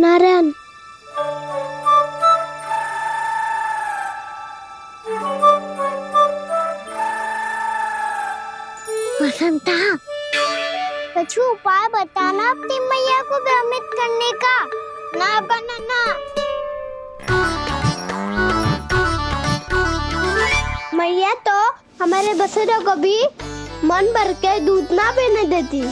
नारायण बसंता, कुछ उपाय बताना अपनी मैया को भ्रमित करने का। ना बनाना। मैया तो हमारे बसुरों को भी मन भर के दूध ना पीने देती।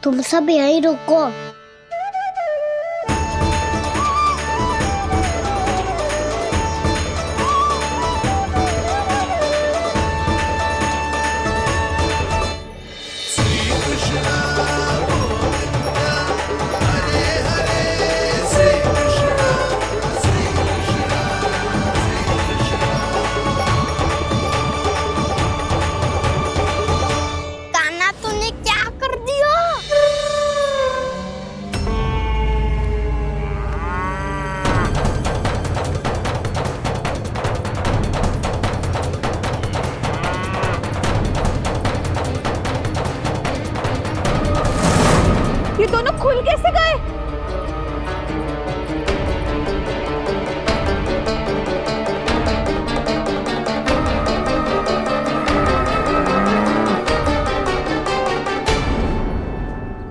तुम सब यहीं रुको। ये दोनों खुल कैसे गए?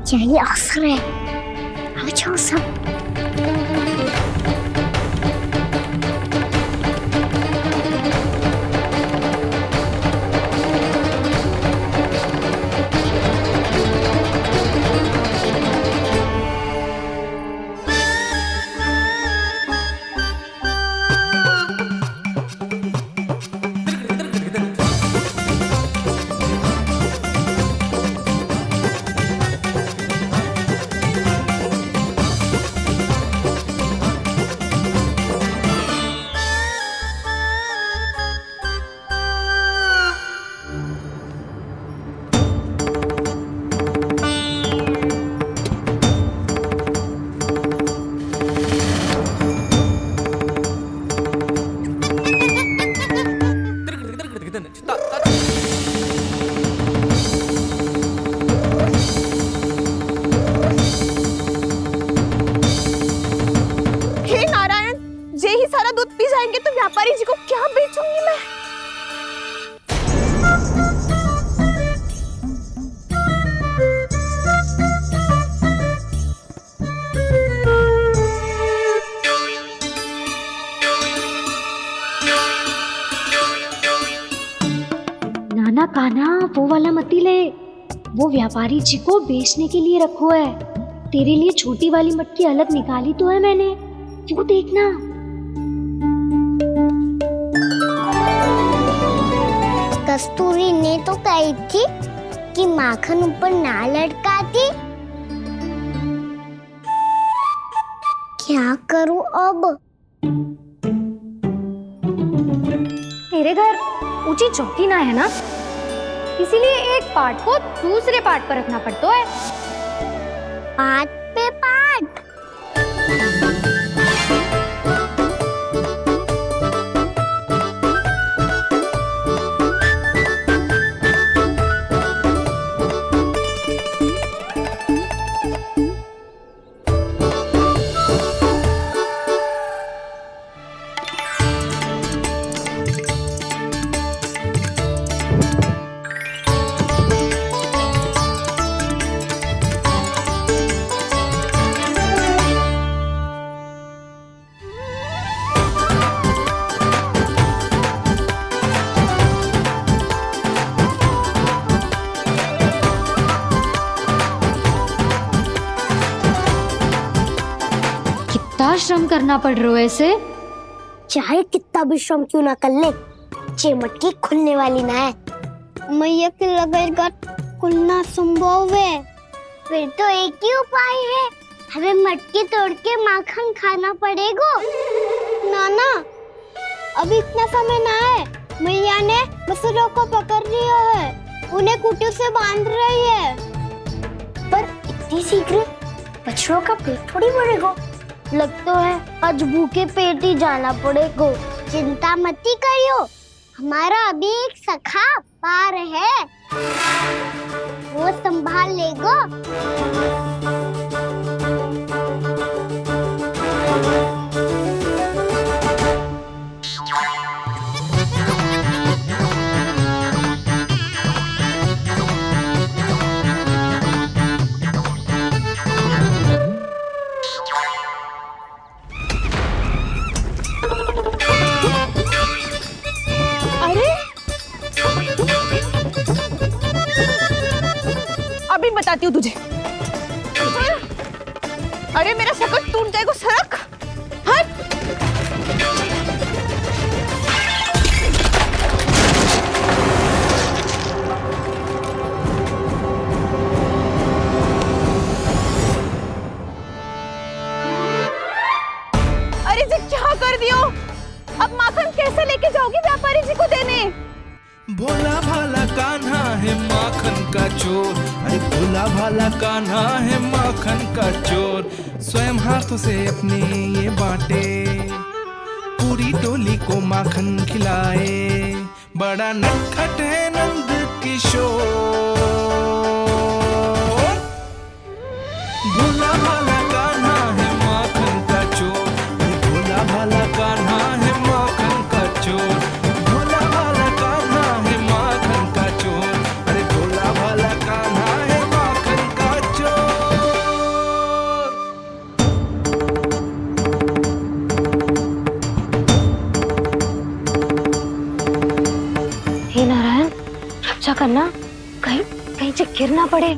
यही अवसर है। आ जाओ सब। दूध पी जाएंगे तो व्यापारी जी को क्या बेचूंगी मैं? नाना कान्हा, वो वाला मती ले। वो व्यापारी जी को बेचने के लिए रखो है। तेरे लिए छोटी वाली मटकी अलग निकाली तो है मैंने, वो देखना। कस्तूरी ने तो कही थी कि माखन ऊपर ना लटकाती। क्या करूं अब? मेरे घर ऊंची चौकी ना है ना, इसीलिए एक पार्ट को दूसरे पार्ट पर रखना पड़ता है। पार्ट पे पार्ट। श्रम करना पड़ रहा है ऐसे। चाहे कितना भी श्रम क्यों ना कर ले, ये मटकी खुलने वाली ना है। मैया के लगेगा खुलना संभव है। फिर तो एक ही उपाय है, हमें मटकी तोड़ के माखन खाना पड़ेगा। नाना, अभी इतना समय ना है। मैया ने बसुरों को पकड़ लिया है, उन्हें कुटियों से बांध रही है। पर इतनी शीघ्र बछड़ों का पेट थोड़ी भरेगा। लगता है आज भूखे पेट ही जाना पड़ेगा। चिंता मत करियो, हमारा अभी एक सखा व्यापार है, वो संभाल लेगा। अभी बताती हूँ तुझे। अरे मेरा शकट टूट जाएगा, सरक हट। अरे जी क्या कर दियो? अब माखन कैसे लेके जाओगी व्यापारी जी को देने? भोला भाला कान्हा है माखन का चोर, अरे भोला भाला कान्हा है माखन का चोर। स्वयं हाथों से अपने ये बांटे, पूरी टोली को माखन खिलाए। बड़ा नटखट है नंद किशोर। भोला भाला कान्हा है माखन का चोर, भोला भाला कान्हा है माखन का चोर। हे नारायण, रक्षा करना, कहीं कहीं से गिर ना पड़े।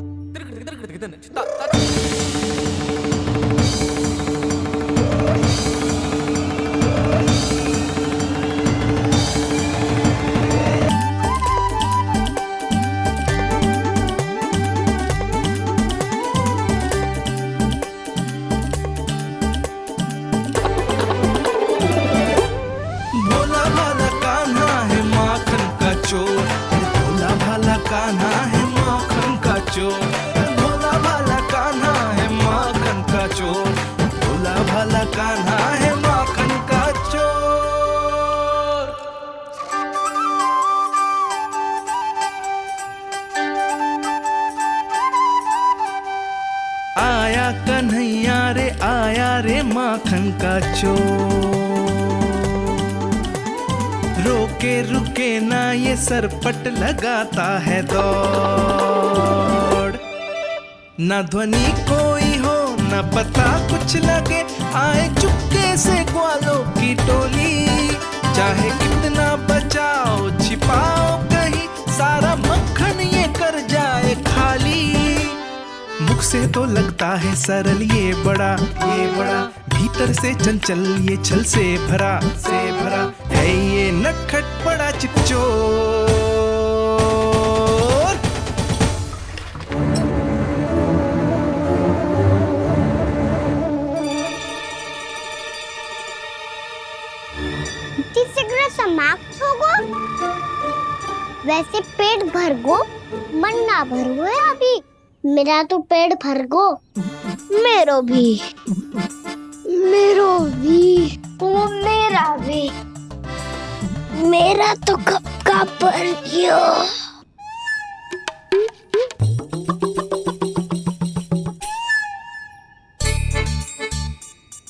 भोला भाला कान्हा है माखन का चोर, भोला भाला कान्हा है माखन का चोर, भोला भाला कान्हा है माखन का चोर। आया कन्हैया रे, आया रे माखन का चोर। रोके रुके ना ये सरपट लगाता है दौड़। न ध्वनि कोई हो न पता कुछ लगे, आए चुपके से ग्वालों की टोली। चाहे कितना बचाओ छिपाओ कहीं, सारा मक्खन ये कर जाए खाली। मुख से तो लगता है सरल ये बड़ा, भीतर से चंचल ये छल से भरा है ये नटखट बड़ा चिच्चोर। समाप्त होगो, वैसे पेट भर गो, मन ना भर गो है अभी। मेरा तो पेट भर गो, मेरो भी, मेरो भी, ओ मेरा भी, मेरा तो कब का भर गयो।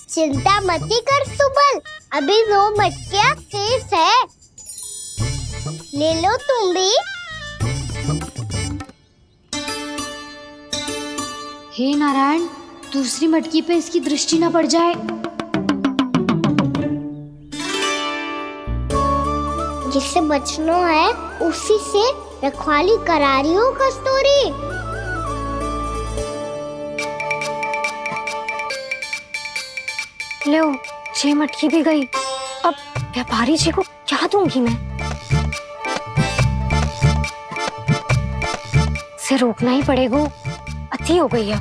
चिंता मती कर सुबल, अभी 2 मटकियाँ शेष है, ले लो तुम भी। हे नारायण, दूसरी मटकी पे इसकी दृष्टि न पड़ जाए। जिससे बचना है उसी से रखवाली करा रही हो कस्तूरी। लो, 6 मटकी भी गई। अब व्यापारी जी को क्या दूंगी मैं? इसे रोकना ही पड़ेगा, अति हो गई है।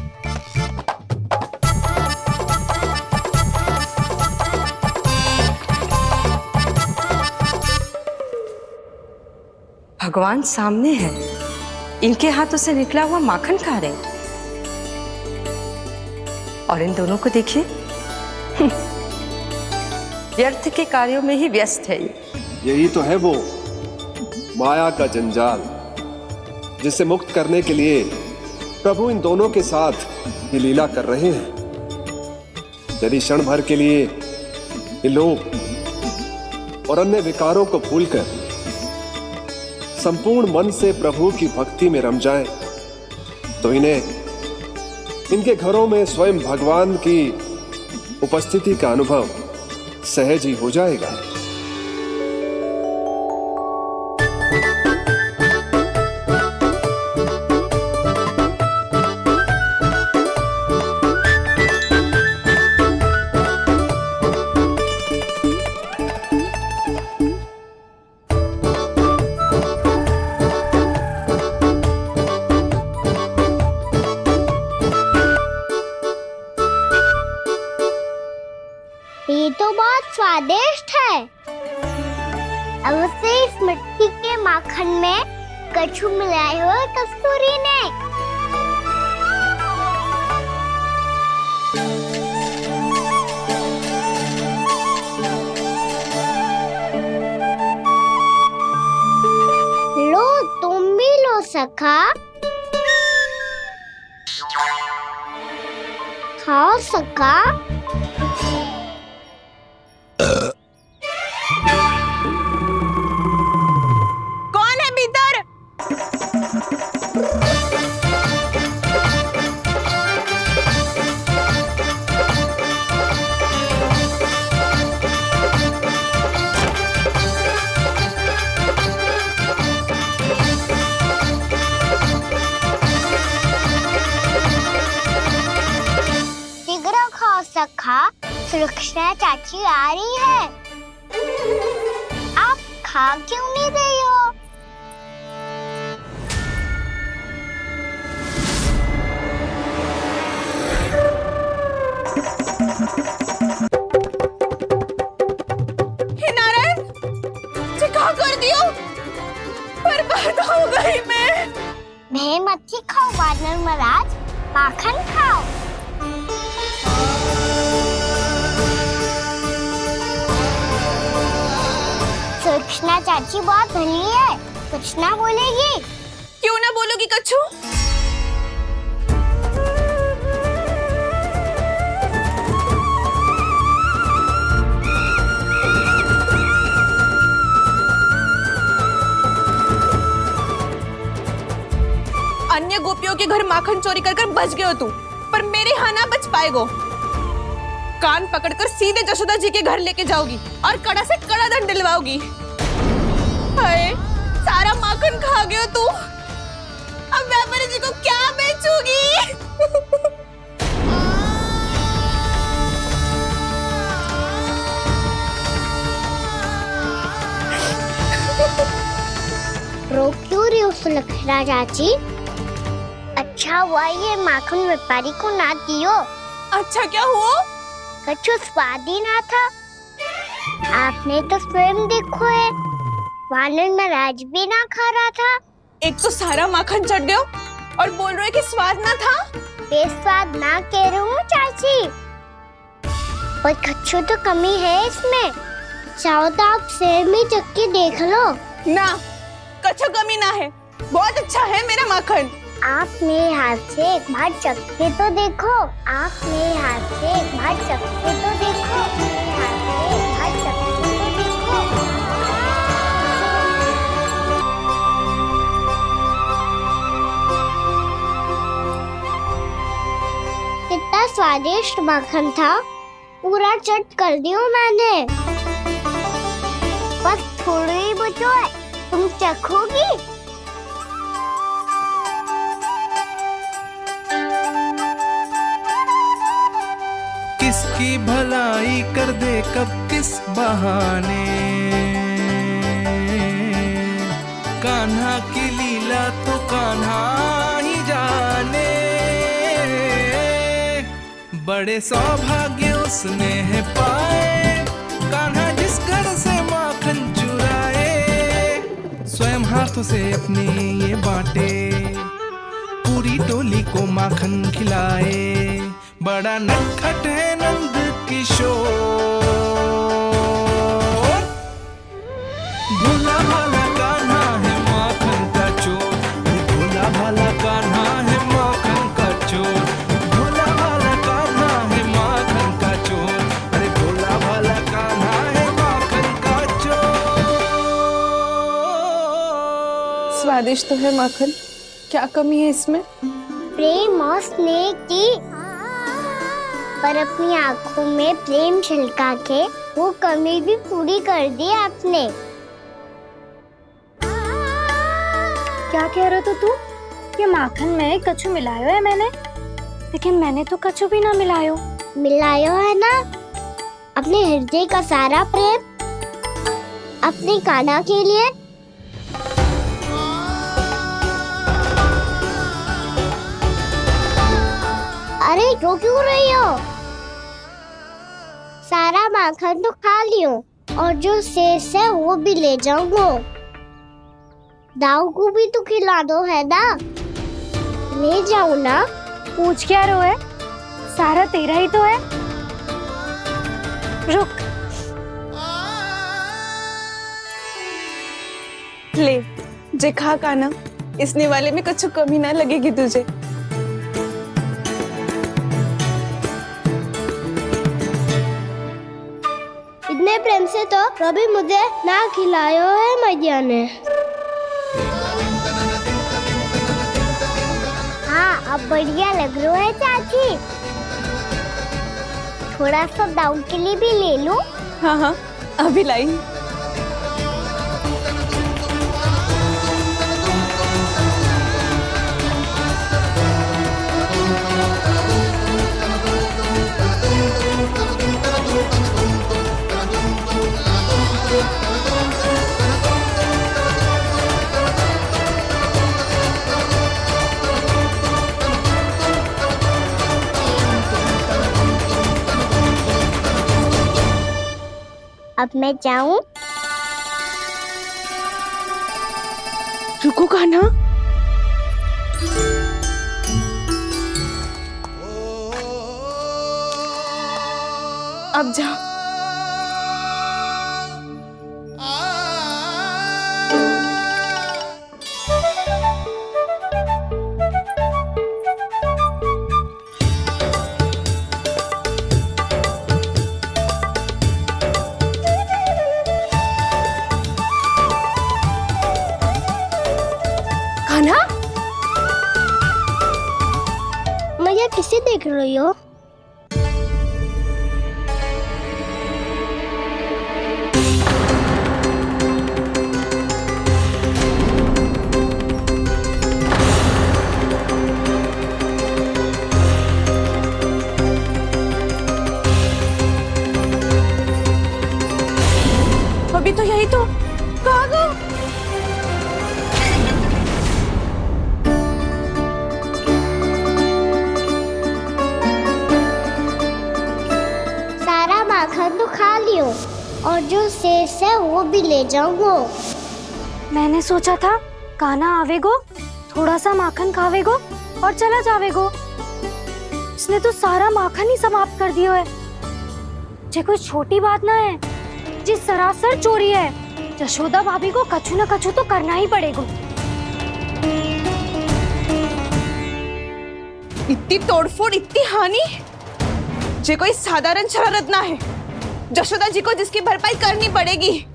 भगवान सामने है, इनके हाथों से निकला हुआ माखन खा रहे, और इन दोनों को देखिए व्यर्थ के कार्यों में ही व्यस्त है। यही तो है वो माया का जंजाल, जिसे मुक्त करने के लिए प्रभु इन दोनों के साथ ये लीला कर रहे हैं। यदि क्षण भर के लिए ये लोग और अन्य विकारों को भूलकर संपूर्ण मन से प्रभु की भक्ति में रम जाएं, तो इनके घरों में स्वयं भगवान की उपस्थिति का अनुभव सहज ही हो जाएगा। ये तो बहुत स्वादिष्ट है। अब से इस मिट्टी के माखन में कछु मिलाए हो कस्तूरी ने। लो तुम भी लो सखा। खाओ सखा। कौन है भीतर? शीघ्र खाओ सखा, सुलक्षणा चाची आ रही है। आप खा क्यों नहीं रही हो? हे नारायण, क्या कर दियो? बर्बाद हो गई मैं। भय मत ही खाओ वानर महाराज, माखन खाओ। सुलक्षणा चाची बहुत भली है, कुछ ना बोलेगी। क्यों ना बोलोगी कच्छू? अन्य गोपियों के घर माखन चोरी कर बच गए हो तू, पर मेरे यहाँ ना बच पाएगो। कान पकड़कर सीधे जशोदा जी के घर लेके जाओगी और कड़ा से कड़ा दंड दिलवाओगी। हाय, सारा माखन खा गए हो तू। अब व्यापारी जी को क्या बेचूगी? रो क्यों रही हो सुलक्षणा चाची? अच्छा हुआ ये माखन व्यापारी को ना दियो। अच्छा क्या हुआ? कछु स्वाद ही ना था। आपने तो स्वयं देखो है, वानर महाराज भी ना खा रहा था। एक तो सारा माखन चढ़ गयो और बोल रहे कि स्वाद ना था। बेस्वाद ना कह रही हूँ चाची, पर कछु तो कमी है इसमें। चाहो तो आप शहर में चख के देख लो। ना, कछु कमी ना है, बहुत अच्छा है मेरा माखन। आप मेरे हाथ से एक बार चख के तो देखो। आप मेरे हाथ से एक बार चख के तो देखो। मेरे हाथ से एक बार चख के तो देखो। कितना स्वादिष्ट माखन था, पूरा चट कर दिया मैंने। बस थोड़ी ही बचो है, तुम चखोगी? किसकी भलाई कर दे कब किस बहाने, कान्हा की लीला तो कान्हा ही जाने। बड़े सौभाग्य उसने है पाए, कान्हा जिस घर से माखन चुराए। स्वयं हाथों से अपने ये बांटे, पूरी टोली को माखन खिलाए। बड़ा नटखट है नंद किशोर, भोला भाला कान्हा है स्वादिष्ट तो है माखन, क्या कमी है इसमें? प्रेम और स्नेह की, पर अपनी आंखों में प्रेम छलका के वो कमी भी पूरी कर दी आपने। क्या कह रहे हो तू? ये माखन में कछु मिलायो है मैंने, लेकिन मैंने तो कछु भी ना मिलायो। मिलायो है ना अपने हृदय का सारा प्रेम अपने कान्हा के लिए। अरे रो क्यों रही हो? सारा माखन तो खा लियो और जो शेष है वो भी ले जाऊंगा। दाऊ को भी तो खिला दो है ना, ले जाओ ना। पूछ क्या रो है, सारा तेरा ही तो है। रुक, ले जे खा काना, इसने वाले में कुछ कमी ना लगेगी तुझे। इतने प्रेम से तो कभी मुझे ना खिलायो है मैया ने। हाँ अब बढ़िया लग रहा है चाची। थोड़ा सा दाऊ के लिए भी ले लूं? हाँ हाँ अभी लाई। अब मैं जाऊं? रुको कान्हा, अब जाओ। कान्हा, मैया किसे देख रही हो? अभी तो यही तो। कहाँ गो? सारा माखन तो खा लियो और जो शेष है वो भी ले जाऊंगा। मैंने सोचा था कान्हा आवेगो, थोड़ा सा माखन खावेगो और चला जावेगो। इसने तो सारा माखन ही समाप्त कर दियो है। ये कोई छोटी बात ना है, जी सरासर चोरी है। यशोदा भाभी को कछु न कछु तो करना ही पड़ेगा। इतनी तोड़फोड़, इतनी हानि, ये कोई साधारण शरारत ना है। यशोदा जी को जिसकी भरपाई करनी पड़ेगी।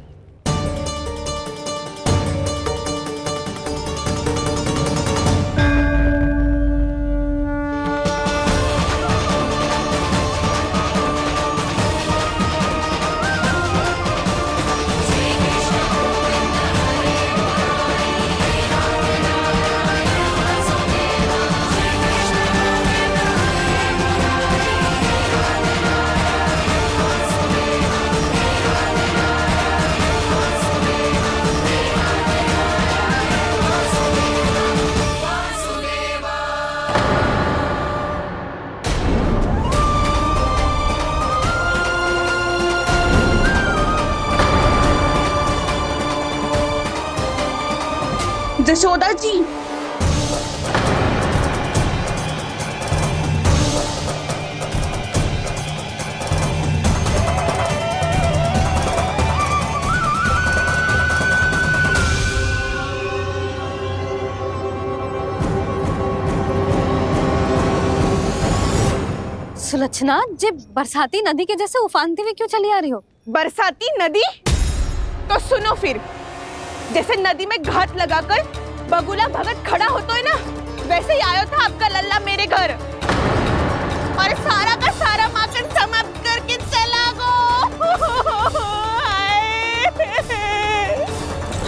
यशोदा जी, सुलक्षणा, जे बरसाती नदी के जैसे उफानते हुए क्यों चली आ रही हो? बरसाती नदी? तो सुनो फिर, जैसे नदी में घात लगाकर बगुला भगत खड़ा होता है ना, वैसे ही आया था आपका लल्ला मेरे घर और सारा का सारा माखन समाप्त करके चला गो।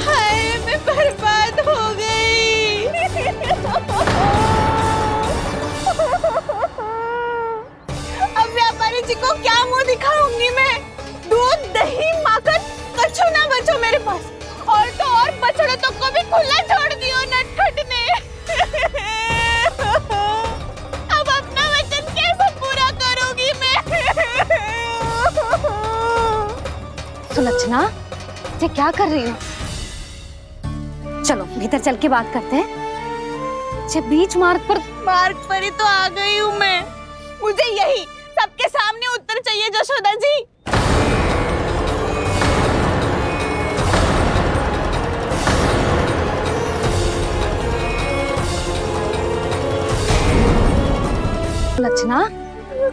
हाय मैं बर्बाद हो गई। अब व्यापारी जी को क्या मुंह दिखाऊंगी मैं? दूध दही माखन कछु ना बचो मेरे पास, और तो और बछड़े तो को भी खुला छोड़ दियो नटखट ने। अब अपना वचन कैसे पूरा करूंगी मैं? सुलक्षणा, ये क्या कर रही हो? चलो भीतर चल के बात करते हैं। ये बीच मार्ग पर ही तो आ गई हूँ मैं। मुझे यही सबके सामने उत्तर चाहिए जशोदा जी। सुलक्षणा,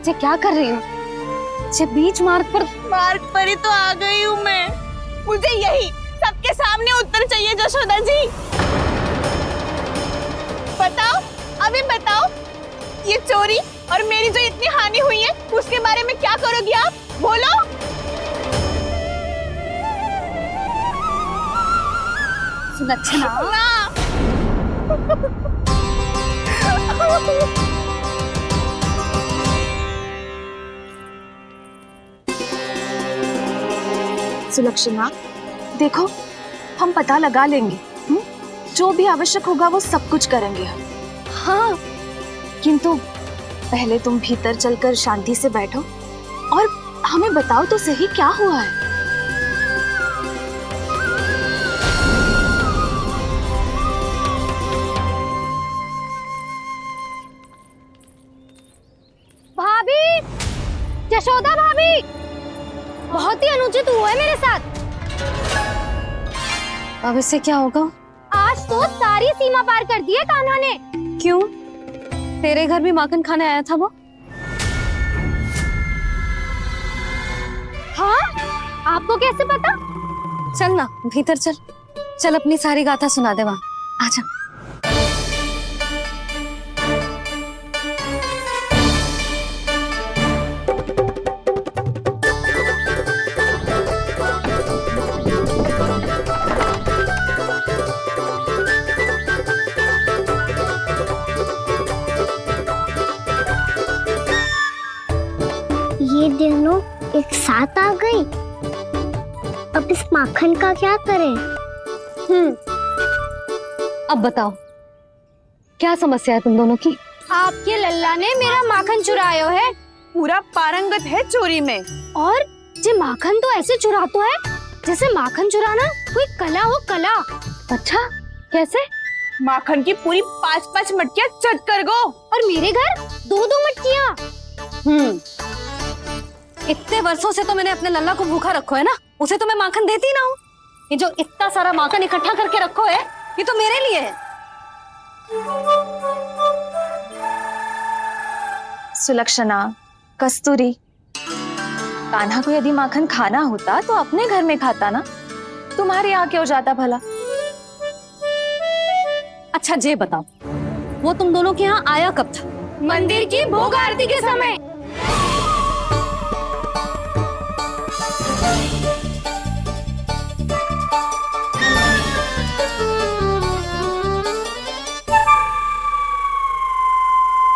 ये क्या कर रही हो? ये बीच मार्ग पर ही तो आ गई हूँ मैं। मुझे यही सबके सामने उत्तर चाहिए जशोदा जी। बताओ, अभी बताओ, ये चोरी और मेरी जो इतनी हानि हुई है उसके बारे में क्या करोगी आप? बोलो। सुलक्षणा, सुलक्षणा, देखो हम पता लगा लेंगे, जो भी आवश्यक होगा वो सब कुछ करेंगे हम। हाँ, किंतु पहले तुम भीतर चलकर शांति से बैठो और हमें बताओ तो सही क्या हुआ है। भाभी, यशोदा भाभी, बहुत ही अनुचित हुआ है मेरे साथ। अब इससे क्या होगा? आज तो सारी सीमा पार कर दी है कान्हा ने। क्यों? तेरे घर भी माखन खाने आया था वो? हाँ? आपको कैसे पता? चल ना भीतर चल, चल अपनी सारी गाथा सुना दे वहां। आजा। ये दोनों एक साथ आ गई। अब इस माखन का क्या करें? अब बताओ, क्या समस्या है तुम दोनों की? आपके लल्ला ने मेरा माखन चुरायो है। पूरा पारंगत है चोरी में। और ये माखन तो ऐसे चुरातो है जैसे माखन चुराना कोई कला हो, कला। अच्छा, कैसे? माखन की पूरी 5-5 मटकियां चट कर गो। और मेरे घर 2-2 मटकियां। इतने वर्षों से तो मैंने अपने लल्ला को भूखा रखो है ना, उसे तो मैं माखन देती ना हूँ। ये जो इतना सारा माखन इकट्ठा करके रखो है, ये तो मेरे लिए है। सुलक्षणा, कस्तूरी, कान्हा को यदि माखन खाना होता तो अपने घर में खाता ना, तुम्हारे यहाँ क्यों जाता भला? अच्छा ये बताओ, वो तुम दोनों के यहाँ आया कब था? मंदिर की भोग आरती के समय।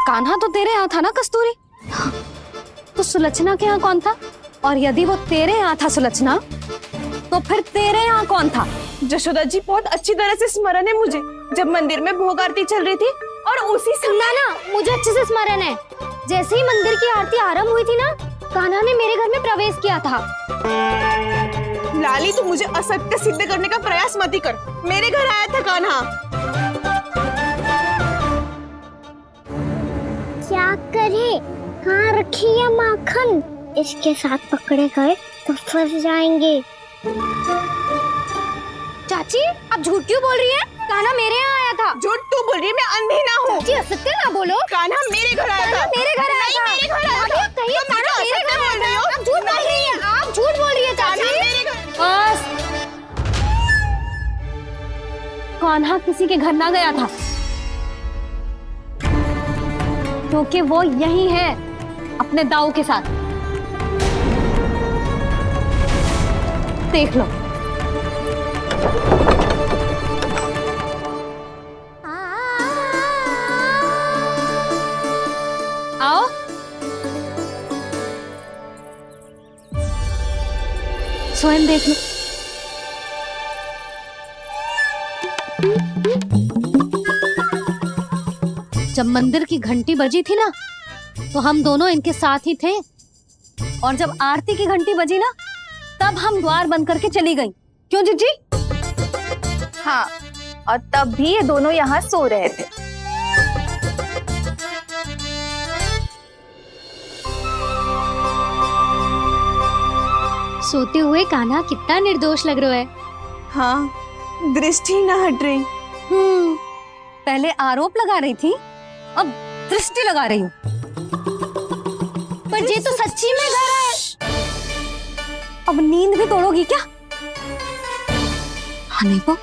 कान्हा तो तेरे यहाँ था ना कस्तूरी? तो सुलक्षणा के यहाँ कौन था? और यदि वो तेरे यहाँ था सुलक्षणा, तो फिर तेरे यहाँ कौन था? जशोदा जी, बहुत अच्छी तरह से स्मरण है मुझे, जब मंदिर में भोग आरती चल रही थी और उसी समय ना मुझे अच्छे से स्मरण है। जैसे ही मंदिर की आरती आरंभ हुई थी ना, कान्हा ने मेरे घर में प्रवेश किया था। लाली, तू मुझे असत्य सिद्ध करने का प्रयास मत ही कर। मेरे घर आया था कान्हा। क्या करे? कहाँ रखी है माखन? इसके साथ पकड़े गए तो फंस जाएंगे। चाची, आप झूठ क्यों बोल रही हैं? कान्हा मेरे यहाँ आया था। झूठ तू बोल रही है? मैं अंधी ना हूँ। चाची, असत्य ना बोलो। कान्हा मेरे घर आया था। मेरे घर आया था। मेरे घर आया था। कहिए कान्हा मेरे घर आया था। आप झूठ बोल रही हैं। आप झूठ बोल रही हैं चाची। बस। कान्हा किसी के घर ना गया था, क्योंकि वो यही है अपने दाऊ के साथ। देख लो। आओ। स्वयं देख लो। जब मंदिर की घंटी बजी थी ना, तो हम दोनों इनके साथ ही थे, और जब आरती की घंटी बजी ना, तब हम द्वार बंद करके चली गई। क्यों जीजी? हाँ, और तब भी ये दोनों यहाँ सो रहे थे। सोते हुए कान्हा कितना निर्दोष लग रहा है। हाँ, दृष्टि ना हट रही। पहले आरोप लगा रही थी, अब दृष्टि लगा रही हूँ। पर ये तो सच्ची में घर है। अब नींद भी तोड़ोगी क्या? हनी को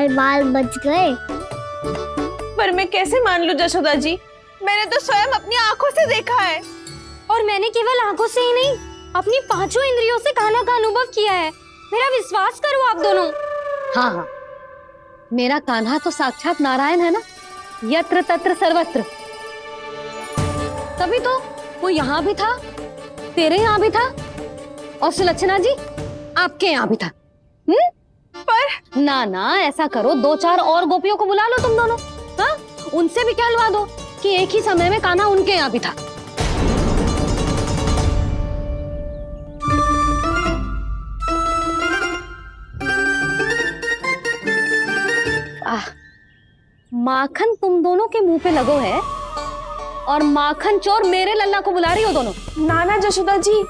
बाल बच गए। पर मैं कैसे मान लूं जशोदा जी? मैंने तो स्वयं अपनी आंखों से देखा है। और मैंने केवल आंखों से ही नहीं, अपनी पांचों इंद्रियों से कान्हा का अनुभव किया है। मेरा विश्वास करो आप दोनों। हाँ हाँ, मेरा कान्हा तो साक्षात नारायण है ना, यत्र तत्र सर्वत्र। तभी तो वो यहाँ भी था, तेरे यहाँ भी था, और सुलक्षणा जी आपके यहाँ भी था। पर ना ना, ऐसा करो, 2-4 और गोपियों को बुला लो तुम दोनों। हाँ, उनसे भी कहलवा दो कि एक ही समय में कान्हा उनके यहाँ भी था। माखन तुम दोनों के मुंह पे लगो है, और माखन चोर मेरे लल्ला को बुला रही हो दोनों। नाना जशोदा जी,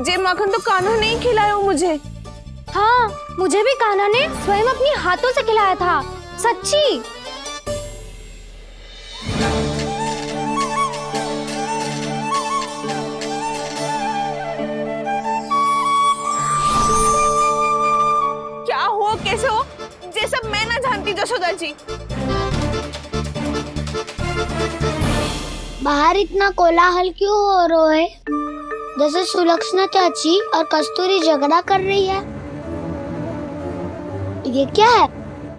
जे माखन तो कान्हा नहीं खिलाया मुझे। हाँ, मुझे भी कान्हा ने स्वयं अपनी हाथों से खिलाया था, सच्ची। क्या हो, कैसे हो, ये सब मैं ना जानती जशोदा जी। बाहर इतना कोलाहल क्यों हो रहा है? जैसे सुलक्षणा चाची और कस्तूरी झगड़ा कर रही है। ये क्या है?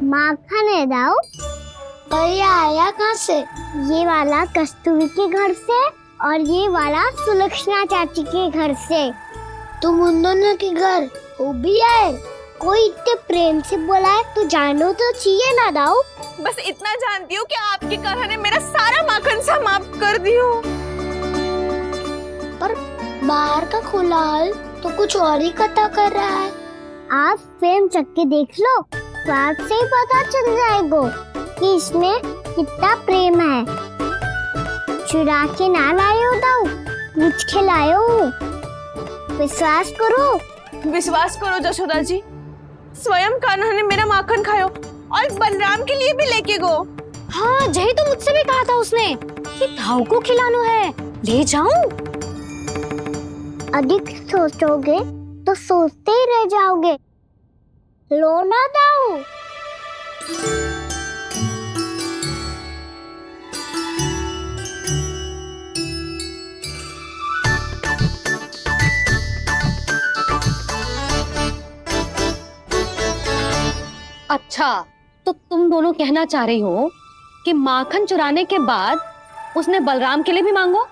माखन है दाऊ। और ये आया कहाँ से? ये वाला कस्तूरी के घर से, और ये वाला सुलक्षणा चाची के घर से। तुम उन दोनों के घर वो भी आए? कोई इतने प्रेम से बोला है तो जानो तो चाहिए ना दाऊ। बस इतना जानती हूँ कि आपके कान्हा ने मेरा सारा माखन समाप्त कर दिया। पर बाहर का कोलाहल तो कुछ और ही कथा कर रहा है। आप स्वयं चख के देख लो, तो आपसे ही पता चल जाएगा कि इसमें कितना प्रेम है। चुरा के ना लाए हो दाऊ, मुझ खिलाए हो। विश्वास करो जशोदा जी, स्वयं कान्हा ने मेरा माखन खायो और बलराम के लिए भी लेके गो। हाँ, जही तो मुझसे भी कहा था उसने कि दाऊ को खिलाना है, ले जाऊं। अधिक सोचोगे तो सोचते ही रह जाओगे। लो ना दाऊ। अच्छा, तो तुम दोनों कहना चाह रही हो कि माखन चुराने के बाद उसने बलराम के लिए भी मांगो?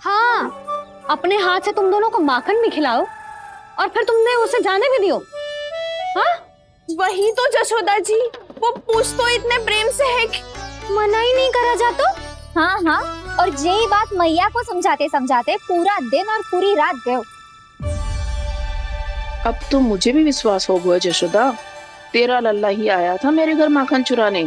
हाँ, अपने हाथ से तुम दोनों को माखन भी खिलाओ, और फिर तुमने उसे जाने भी दियो। हाँ, वही तो जशोदा जी, वो पूछ तो इतने प्रेम से है कि मना ही नहीं करा जा तो। हाँ हाँ, और यही बात मैया को समझाते समझाते पूरा दिन और पूरी रात गए। अब तो मुझे भी विश्वास हो गया जशोदा, तेरा लल्ला ही आया था मेरे घर माखन चुराने।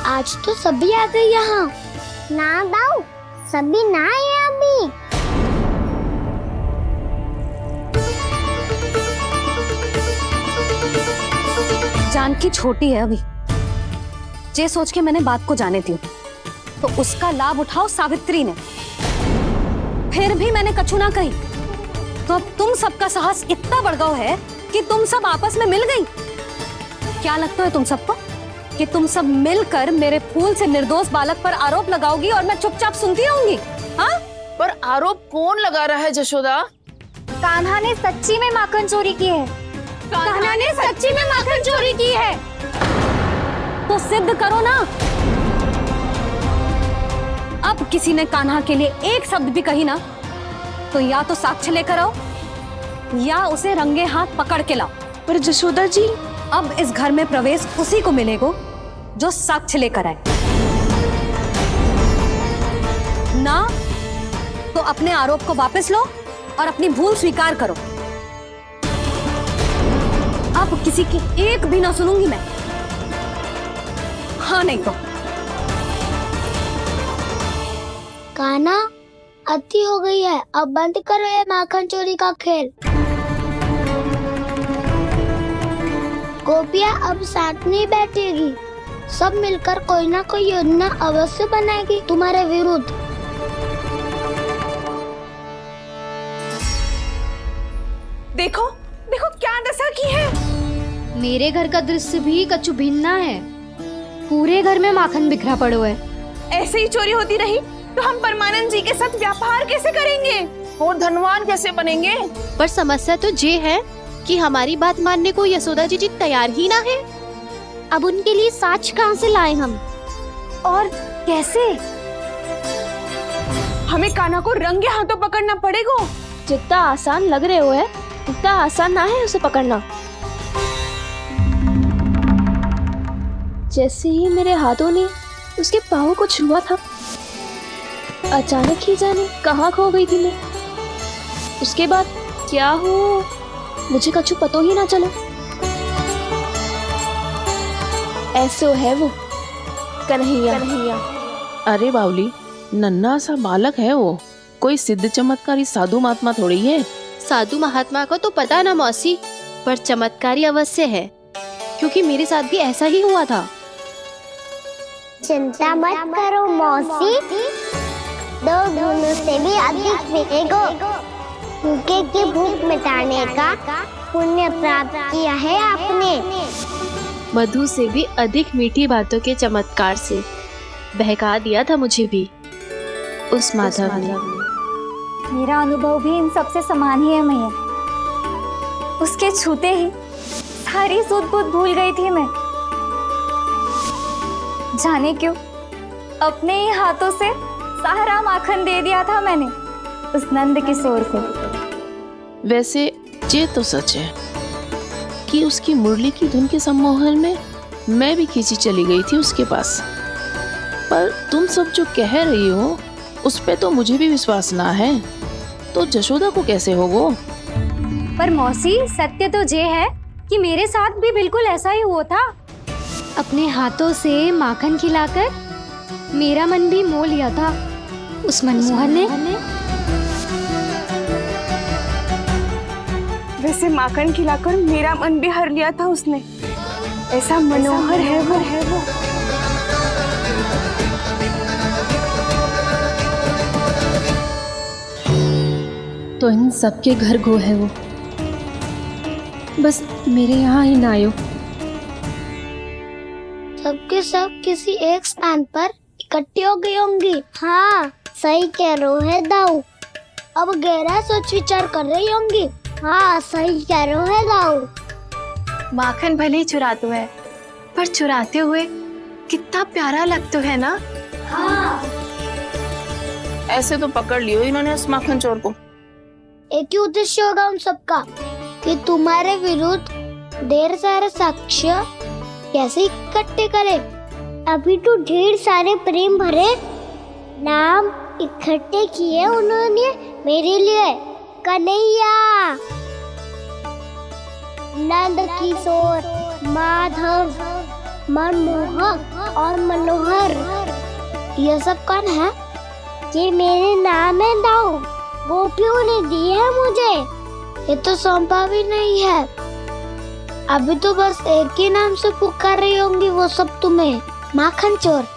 आज तो सभी आ गए यहाँ। ना दाऊ, सभी ना आए अभी। जानकी छोटी है अभी, ये सोच के मैंने बात को जाने दी, तो उसका लाभ उठाओ सावित्री ने। फिर भी मैंने कछु ना कही, तो अब तुम सबका साहस इतना बढ़ गया है कि तुम सब आपस में मिल गई। क्या लगता है तुम सबको कि तुम सब मिलकर मेरे फूल से निर्दोष बालक पर आरोप लगाओगी और मैं चुपचाप सुनती रहूंगी? हाँ? पर आरोप कौन लगा रहा है जशोदा? कान्हा ने सच्ची में माखन चोरी की है। कान्हा ने सच्ची में माखन चोरी की है। तो सिद्ध करो ना। अब किसी ने कान्हा के लिए एक शब्द भी कही ना, तो या तो साक्ष्य लेकर आओ या उसे रंगे हाथ पकड़ के लाओ। पर जशोदा जी, अब इस घर में प्रवेश उसी को मिलेगा जो साक्ष्य लेकर आए। ना तो अपने आरोप को वापस लो और अपनी भूल स्वीकार करो। अब किसी की एक भी ना सुनूंगी मैं। हाँ नहीं तो कान्हा, अति हो गई है, अब बंद करो ये माखन चोरी का खेल। गोपियाँ अब साथ नहीं बैठेगी, सब मिलकर कोई ना कोई योजना अवश्य बनाएगी तुम्हारे विरुद्ध। देखो देखो क्या दशा की है। मेरे घर का दृश्य भी कछु भिन्न है। पूरे घर में माखन बिखरा पड़ो है। ऐसे ही चोरी होती रही तो हम परमानंद जी के साथ व्यापार कैसे करेंगे और धनवान कैसे बनेंगे? पर समस्या तो ये है कि हमारी बात मानने को यशोदा जी तैयार ही ना है। अब उनके लिए साक्ष्य कहाँ से लाए हम? और कैसे? हमें कान्हा को रंगे हाथों पकड़ना पड़ेगा। जितना आसान लग रहे हो है, उतना आसान ना है उसे पकड़ना। जैसे ही मेरे हाथों ने उसके पाँव को छुआ था, अचानक ही जाने कहाँ खो गई थी मैं। उसके बाद क्या हो मुझे कछु पता ही ना चला। ऐसो है वो कन्हैया। अरे बावली, नन्हा सा बालक है वो, कोई सिद्ध चमत्कारी साधु महात्मा थोड़ी है। साधु महात्मा को तो पता ना मौसी, पर चमत्कारी अवश्य है, क्योंकि मेरे साथ भी ऐसा ही हुआ था। चिंता मत करो मौसी, 2 गुणों से भी अधिक मिलेगा। भूखे की भूख मिटाने का पुण्य प्राप्त किया है आपने। मधु से भी अधिक मीठी बातों के चमत्कार से बहका दिया था मुझे भी उस माधव ने। मेरा अनुभव भी इन सबसे समान ही है मैया। उसके छूते ही सारी सुध बुध भूल गई थी मैं। जाने क्यों अपने ही हाथों से सारा माखन दे दिया था मैंने उस नंद किशोर को। वैसे ये तो सच है कि उसकी मुरली की धुन के सम्मोहन में मैं भी खींची चली गई थी उसके पास। पर तुम सब जो कह रही हो उस पे तो मुझे भी विश्वास ना है, तो जशोदा को कैसे होगा? पर मौसी, सत्य तो ये है कि मेरे साथ भी बिल्कुल ऐसा ही हुआ था। अपने हाथों से माखन खिलाकर मेरा मन भी मोह लिया था उस मनमोहन ने। वैसे माखन खिलाकर मेरा मन भी हर लिया था उसने। ऐसा मनोहर है वो। तो इन सबके घर गो है वो, बस मेरे यहाँ ही ना आयो। सबके सब किसी एक स्थान पर इकट्ठी हो गई होंगी। हाँ, सही कह रहे है दाऊ। अब गहरा सोच विचार कर रही होंगी। हाँ, सही कह रहे है दाऊ। माखन भले ही चुराते है, पर चुराते हुए कितना प्यारा लगता है ना। हाँ, ऐसे तो पकड़ लियो इन्होंने उस माखन चोर को। एक ही उद्देश्य होगा उन सबका कि तुम्हारे विरुद्ध ढेर सारे साक्ष्य कैसे इकट्ठे करे। अभी तो ढेर सारे प्रेम भरे नाम इकट्ठे किए उन्होंने मेरे लिए। कन्हैया, नंद किशोर, माधव, मनमोहक और मनोहर, ये सब कौन है? ये मेरे नाम है दाऊ। गोपियों ने दिए है मुझे, ये तो सौंपा भी नहीं है। अभी तो बस एक ही नाम से पुकार रही होंगी वो सब तुम्हें, माखन चोर।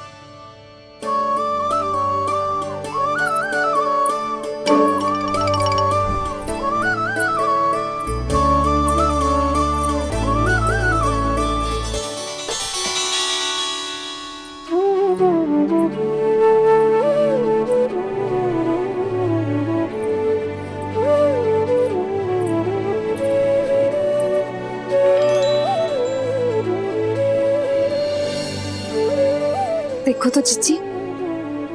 देखो तो चिच्ची,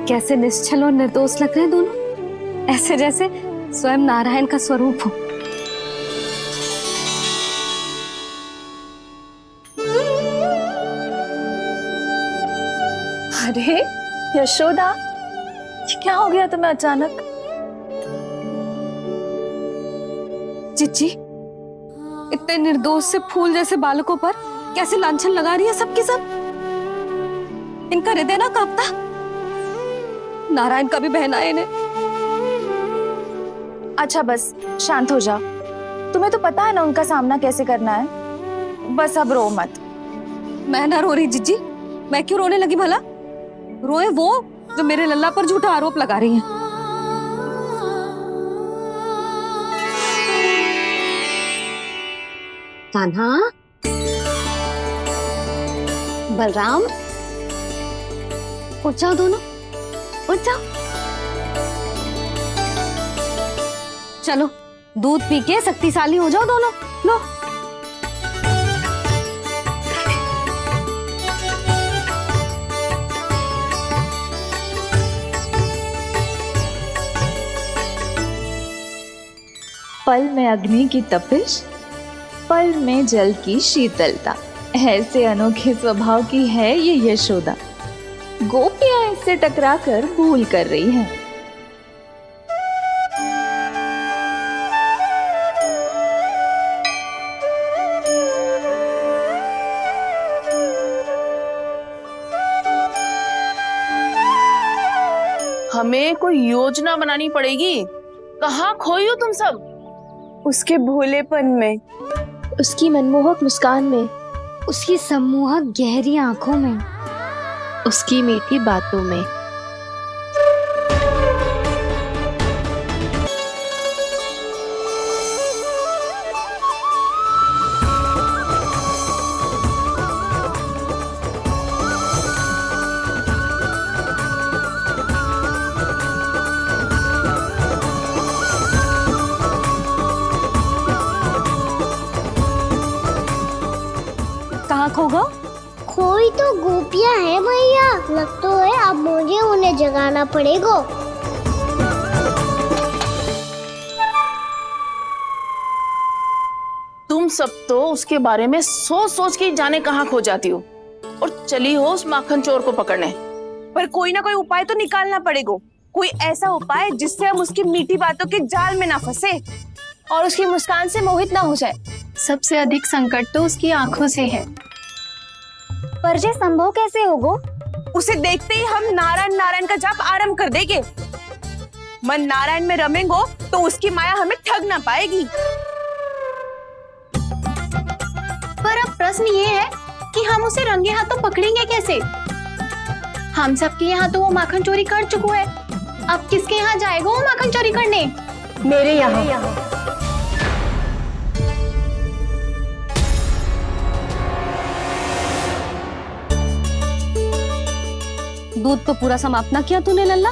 कैसे निश्चल और निर्दोष लग रहे हैं दोनों, ऐसे जैसे स्वयं नारायण का स्वरूप हो। अरे यशोदा, ये क्या हो गया तुम्हें अचानक? चिच्ची, इतने निर्दोष से फूल जैसे बालकों पर कैसे लांछन लगा रही है सबके सब। इनका हृदय ना कांपता? नारायण का भी बहना है इन्हें। अच्छा बस शांत हो जाओ, तुम्हें तो पता है ना उनका सामना कैसे करना है। बस अब रो मत। मैं ना रो रही जिज्जी, मैं क्यों रोने लगी भला? रोए वो जो मेरे लल्ला पर झूठा आरोप लगा रही हैं। कान्हा, बलराम, उठ जाओ दोनों, उठ जाओ। चलो दूध पी के शक्तिशाली हो जाओ दोनों। लो। पल में अग्नि की तपिश, पल में जल की शीतलता, ऐसे अनोखे स्वभाव की है ये यशोदा। गोपियां इससे टकराकर भूल कर रही हैं। हमें कोई योजना बनानी पड़ेगी। कहाँ खोई हो तुम सब? उसके भोलेपन में, उसकी मनमोहक मुस्कान में, उसकी सम्मोहक गहरी आंखों में, उसकी मीठी बातों में। कहाँ खो गो? कोई तो गोपियां है भैया, लग तो है अब मुझे उन्हें जगाना पड़ेगा। तुम सब तो उसके बारे में सोच सोच के जाने कहाँ खो जाती हो और चली हो उस माखन चोर को पकड़ने। पर कोई ना कोई उपाय तो निकालना पड़ेगा। कोई ऐसा उपाय जिससे हम उसकी मीठी बातों के जाल में ना फंसे और उसकी मुस्कान से मोहित ना हो जाए। सबसे अधिक संकट तो उसकी आंखों से है। पर ये संभव कैसे होगो? उसे देखते ही हम नारायण नारायण का जाप आरंभ कर देंगे। मन नारायण में रमेंगो तो उसकी माया हमें ठग ना पाएगी। पर अब प्रश्न ये है कि हम उसे रंगे हाथों पकड़ेंगे कैसे? हम सबके यहाँ तो वो माखन चोरी कर चुका है। अब किसके यहाँ जाएगा वो माखन चोरी करने? मेरे यहाँ। दूध तो पूरा समाप्त ना किया तूने लल्ला?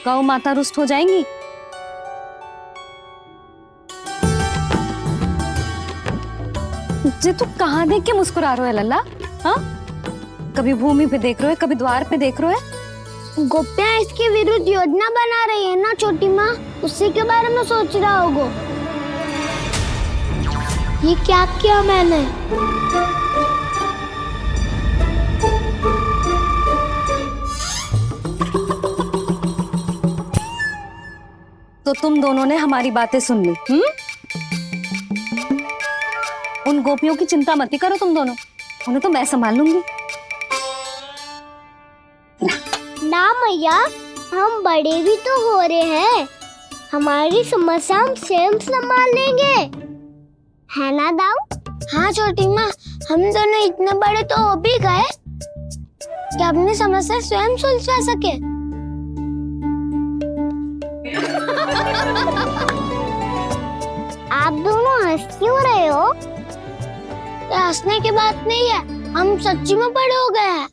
गौ माता रुष्ट हो जाएंगी। जे तू कहाँ देख के मुस्कुरा रहे है लल्ला? हाँ, कभी भूमि पे देख रहे हो, कभी द्वार पे देख रहे हो। गोपियां इसके विरुद्ध योजना बना रही है ना छोटी माँ, उसी के बारे में सोच रहा होगा। ये क्या किया मैंने? तो तुम दोनों ने हमारी बातें सुन ली। उन गोपियों की चिंता मत करो तुम दोनों, उन्हें तो मैं संभाल लूंगी। ना मैया, हम बड़े भी तो हो रहे हैं, हमारी समस्या हम स्वयं संभाल लेंगे, है ना दाऊ? हाँ छोटी माँ, हम दोनों इतने बड़े तो हो भी गए कि अपनी समस्या स्वयं सुलझा सके। आप दोनों हंस क्यों रहे हो? ये हंसने की बात नहीं है, हम सच्ची में बड़े हो गए हैं।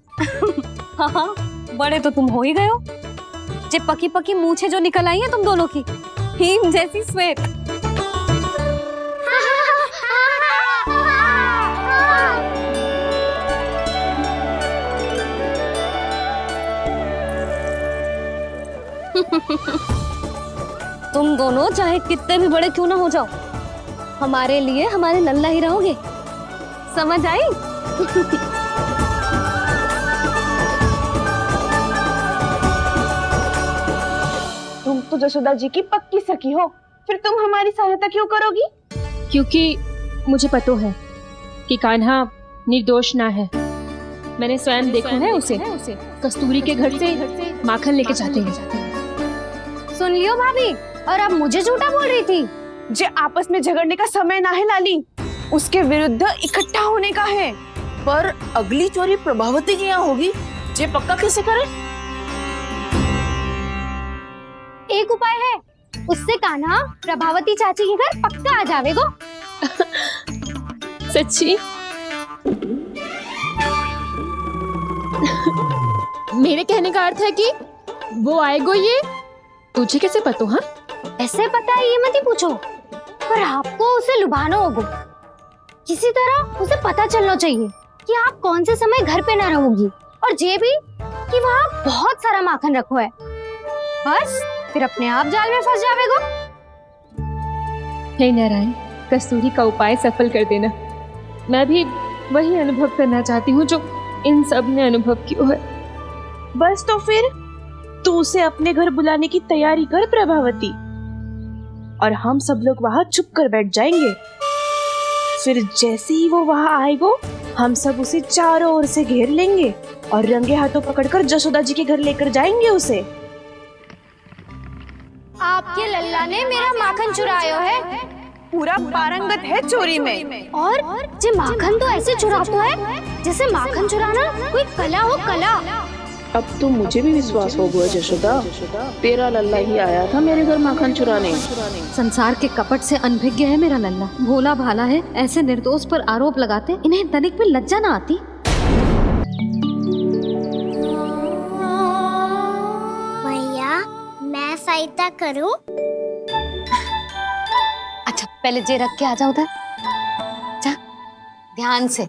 हाँ, बड़े तो तुम हो ही गए हो। जे पकी पकी मूछें जो निकल आई हैं तुम दोनों की, हिम जैसी श्वेत। तुम दोनों चाहे कितने भी बड़े क्यों ना हो जाओ, हमारे लिए हमारे लल्ला ही रहोगे, समझ आई? तुम तो जशोदा जी की पक्की सखी हो, फिर तुम हमारी सहायता क्यों करोगी? क्योंकि मुझे पता है कि कान्हा निर्दोष ना है। मैंने स्वयं देखा है उसे कस्तूरी के घर से माखन लेके जाते हैं। सुन लियो भाभी, और अब मुझे झूठा बोल रही थी। जे आपस में झगड़ने का समय ना है लाली, उसके विरुद्ध इकट्ठा होने का है। पर अगली चोरी प्रभावती की यहाँ होगी, जे पक्का कैसे करे? एक उपाय है, उससे कान्हा प्रभावती चाची के घर पक्का आ जावेगो। सच्ची? मेरे कहने का अर्थ है कि वो आएगो, ये तुझे कैसे पता? हाँ, ऐसे पता है ये मत ही पूछो, पर आपको उसे लुभाना होगा। किसी तरह उसे पता चलना चाहिए कि आप कौन से समय घर पे ना रहोगी, और ये भी कि वहाँ बहुत सारा माखन रखो है। बस फिर अपने आप जाल में फंस जावेगो। हे नारायण, कस्तूरी का उपाय सफल कर देना। मैं भी वही अनुभव करना चाहती हूँ जो इन सब ने अनुभव किया है। बस तो फिर तू उसे अपने घर बुलाने की तैयारी कर प्रभावती, और हम सब लोग वहाँ चुप कर बैठ जाएंगे। फिर जैसे ही वो वहाँ आएगो, हम सब उसे चारों ओर से घेर लेंगे और रंगे हाथों पकड़कर जशोदा जी के घर लेकर जाएंगे उसे। आपके लल्ला ने मेरा माखन चुराया है, पूरा पारंगत है चोरी में। और जे माखन तो ऐसे चुराता है जैसे माखन चुराना कोई कला हो, कला। अब तो मुझे भी विश्वास हो गया जशोदा, तेरा लल्ला ही आया था मेरे घर माखन चुराने। संसार के कपट से अनभिज्ञ है मेरा लल्ला, भोला भाला है। ऐसे निर्दोष पर आरोप लगाते इन्हें तनिक भी लज्जा ना आती। भैया, मैं सहायता करूं? अच्छा, पहले जे रख के आ जाओ उधर, जा ध्यान से।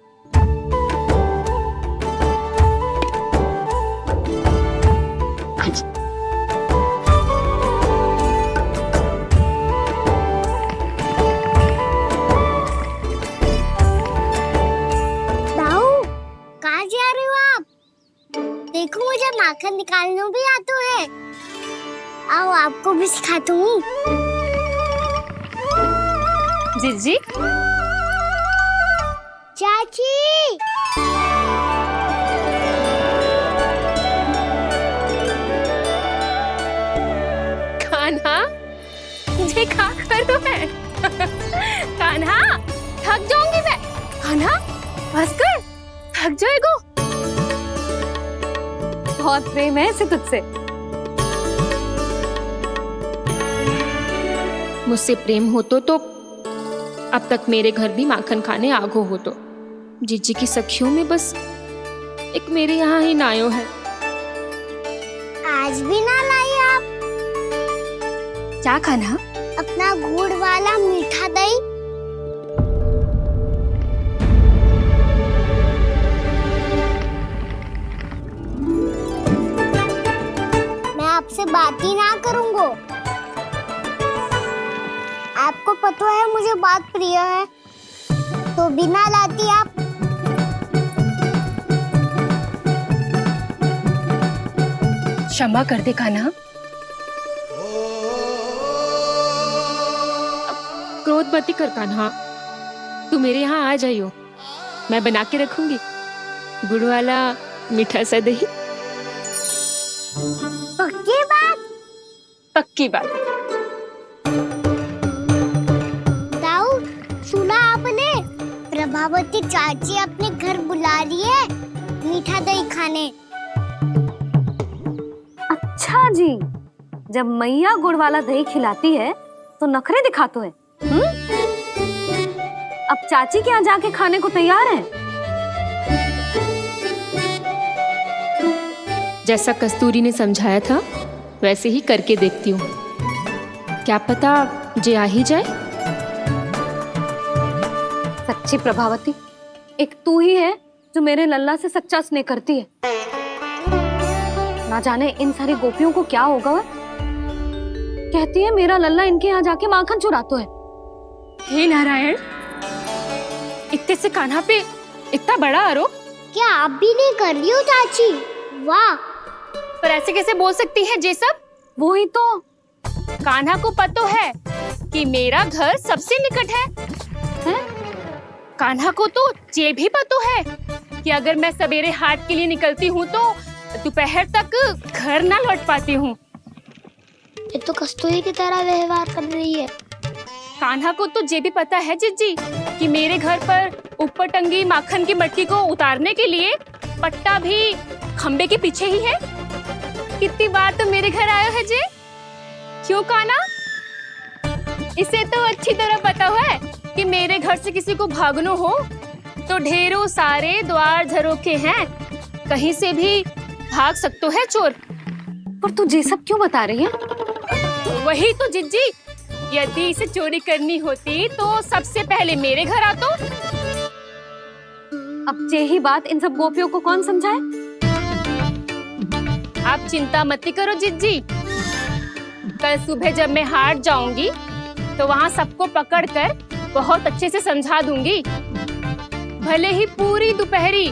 देखो, मुझे माखन निकालना भी आता है। आओ, आपको भी सिखाता हूँ। जीजी, चाची, कान्हा, ये क्या कर रहे है? कान्हा, थक जाऊंगी मैं। कान्हा, बस कर, थक जाएगो। बहुत प्रेम है इसे तुझसे। मुझसे प्रेम हो तो अब तक मेरे घर भी माखन खाने आगो हो तो। जीजी की सखियों में बस एक मेरे यहाँ ही नायो है। आज भी ना लाई आप? क्या खाना? अपना गुड़ वाला मीठा दही। मैं आपसे बात ही ना करूंगा। आपको पता है मुझे बात प्रिय है, तो बिना लाती आप। क्षमा कर दे कान्हा। क्रोध मत कर कान्हा, तू मेरे यहाँ आ जाइयो, मैं बना के रखूंगी गुड़ वाला मीठा सा दही। पक्की बात? पक्की बात। सुना आपने? प्रभावती चाची अपने घर बुला रही है मीठा दही खाने। अच्छा जी, जब मैया गुड़ वाला दही खिलाती है तो नखरे दिखाते हैं। अब चाची के यहाँ जाके खाने को तैयार है। जैसा कस्तूरी ने समझाया था वैसे ही करके देखती हूँ, क्या पता जे आ ही जाए। सच्ची प्रभावती, एक तू ही है जो मेरे लल्ला से सच्चा स्नेह करती है। ना जाने इन सारी गोपियों को क्या होगा। वह कहती है मेरा लल्ला इनके यहाँ जाके माखन चुराता है। हे नारायण, इतने से कान्हा पे इतना बड़ा आरोप। क्या आप भी नहीं कर रही हो चाची? वाह, पर ऐसे कैसे बोल सकती है जे सब? वो ही तो, कान्हा को पता है कि मेरा घर सबसे निकट है? कान्हा को तो ये भी पता है कि अगर मैं सवेरे हाट के लिए निकलती हूँ तो दोपहर तक घर ना लौट पाती हूँ। ये तो कस्तूरी की तरह व्यवहार कर रही है। कान्हा को तो ये भी पता है जिज्जी कि मेरे घर पर ऊपर टंगी माखन की मटकी को उतारने के लिए पट्टा भी खंबे के पीछे ही है। कितनी बार तो मेरे घर आयो है जे। क्यों कान्हा? इसे तो अच्छी तरह पता है कि मेरे घर से किसी को भागना हो तो ढेरों सारे द्वार झरोखे हैं, कहीं से भी भाग सकते है चोर। पर तू ये सब क्यों बता रही है? वही तो जिज्जी, यदि इसे चोरी करनी होती तो सबसे पहले मेरे घर आता। अब यही बात इन सब गोपियों को कौन समझाए? आप चिंता मत करो जिज्जी, कल सुबह जब मैं हाट जाऊंगी तो वहाँ सबको पकड़कर बहुत अच्छे से समझा दूंगी। भले ही पूरी दोपहरी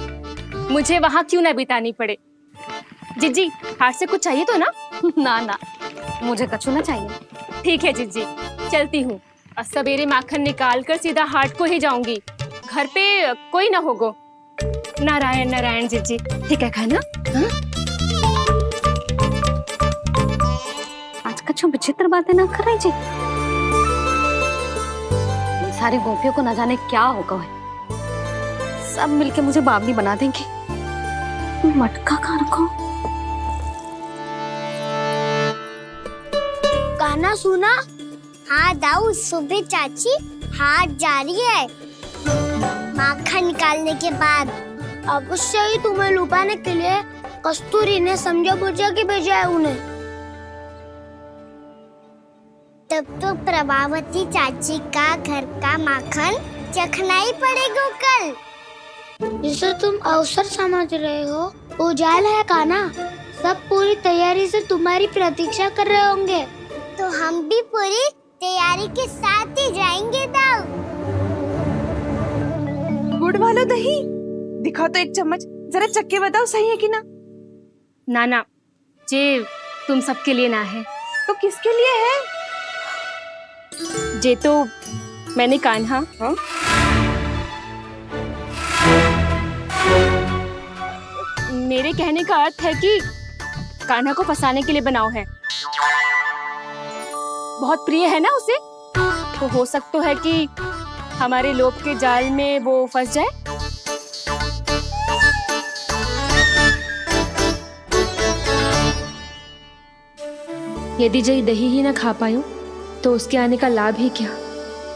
मुझे वहाँ क्यों ना बितानी पड़े। जिज्जी, हाट से कुछ चाहिए तो ना? ना ना, मुझे कछु ना चाहिए। ठीक है जिज्जी, चलती हूँ। और सवेरे माखन निकाल कर सीधा हाट को ही जाऊंगी, घर पे कोई ना होगो। नारायण नारायण जिज्जी, ठीक है खाना? आज कछु विचित्र बातें ना कर रही जी। सारी गोपियों को न जाने क्या होगा है। सब मिलके मुझे बावली बना देंगे। मटका कहाँ रखो? गाना सुना? हाँ दाऊ, सुबह चाची हाट जा रही है माखन निकालने के बाद। अवश्य ही तुम्हें लुभाने के लिए कस्तूरी ने समझा बुझा के भेजा है उन्हें। तब तो प्रभावती चाची का घर का माखन चखना ही पड़ेगा कल। जिसे तुम अवसर समझ रहे हो वो जाल है कान्हा। सब पूरी तैयारी से तुम्हारी प्रतीक्षा कर रहे होंगे। तो हम भी पूरी तैयारी के साथ ही जाएंगे दाऊ। गुड़ वाला दही दिखाओ तो एक चम्मच, जरा चक्के बताओ सही है कि ना? ना ना, जे तुम सबके लिए ना है। तो किसके लिए है? जे तो मैंने कान्हा। हाँ? मेरे कहने का अर्थ है कि कान्हा को फंसाने के लिए बनाओ है। बहुत प्रिय है ना उसे, तो हो सकता है कि हमारे लोभ के जाल में वो फंस जाए। यदि जय दही ही ना खा पायूं तो उसके आने का लाभ ही क्या।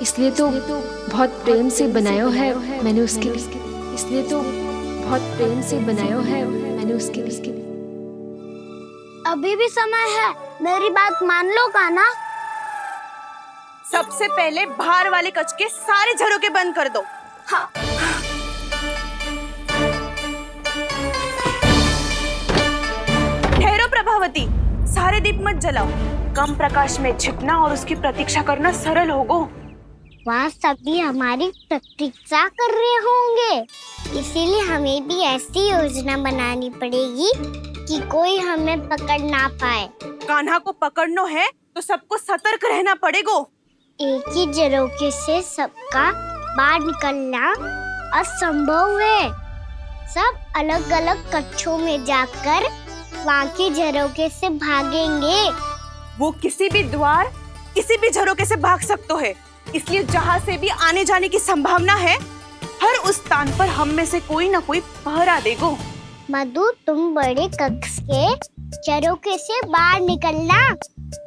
इसलिए तो बहुत प्रेम से बनाया है मैंने उसके लिए। इसलिए तो बहुत प्रेम से बनाया है मैंने उसके लिए। अभी भी समय है, मेरी बात मान लो कान्हा। सबसे पहले बाहर वाले कच के सारे झरोके बंद कर दो। हाँ। ठहरो प्रभावती, सारे दीप मत जलाओ। कम प्रकाश में छिपना और उसकी प्रतीक्षा करना सरल होगो। वहाँ सभी हमारी प्रतीक्षा कर रहे होंगे, इसीलिए हमें भी ऐसी योजना बनानी पड़ेगी कि कोई हमें पकड़ ना पाए। कान्हा को पकड़ना है तो सबको सतर्क रहना पड़ेगा। एक ही झरोखे से सबका बाहर निकलना असंभव है। सब अलग अलग कक्षों में जाकर वहाँ के झरोखे से भागेंगे। वो किसी भी द्वार, किसी भी झरोखे से भाग सकते है, इसलिए जहाँ से भी आने जाने की संभावना है हर उस स्थान पर हम में से कोई ना कोई पहरा देगो। मधु, तुम बड़े कक्ष के झरोखे से बाहर निकलना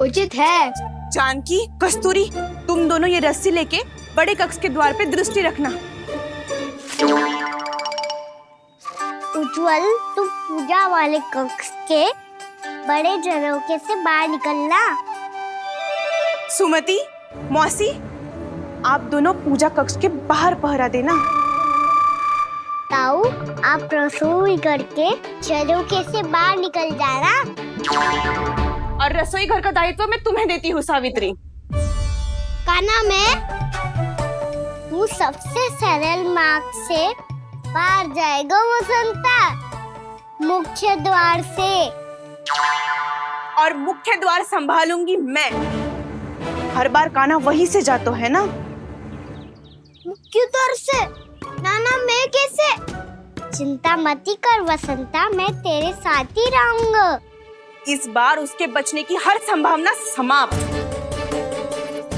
उचित है। जानकी, कस्तूरी, तुम दोनों ये रस्सी लेके बड़े कक्ष के द्वार पे दृष्टि रखना। उज्जवल, तुम पूजा वाले कक्ष के बड़े झरोखे से बाहर निकलना। सुमति, मौसी, आप दोनों पूजा कक्ष के बाहर पहरा देना। ताऊ, आप रसोई करके झरोखे से बाहर निकल जाना। और रसोई घर का दायित्व मैं तुम्हें देती हूँ सावित्री। कान्हा, मैं तू सबसे सरल मार्ग से बाहर जाएगा वसंता, मुख्य द्वार से। और मुख्य द्वार संभालूंगी मैं। हर बार कान्हा वहीं से जातो है ना। मुख्य द्वार से? नाना, मैं कैसे? चिंता मत कर वसंता, मैं तेरे साथ ही रहूंगा। इस बार उसके बचने की हर संभावना समाप्त।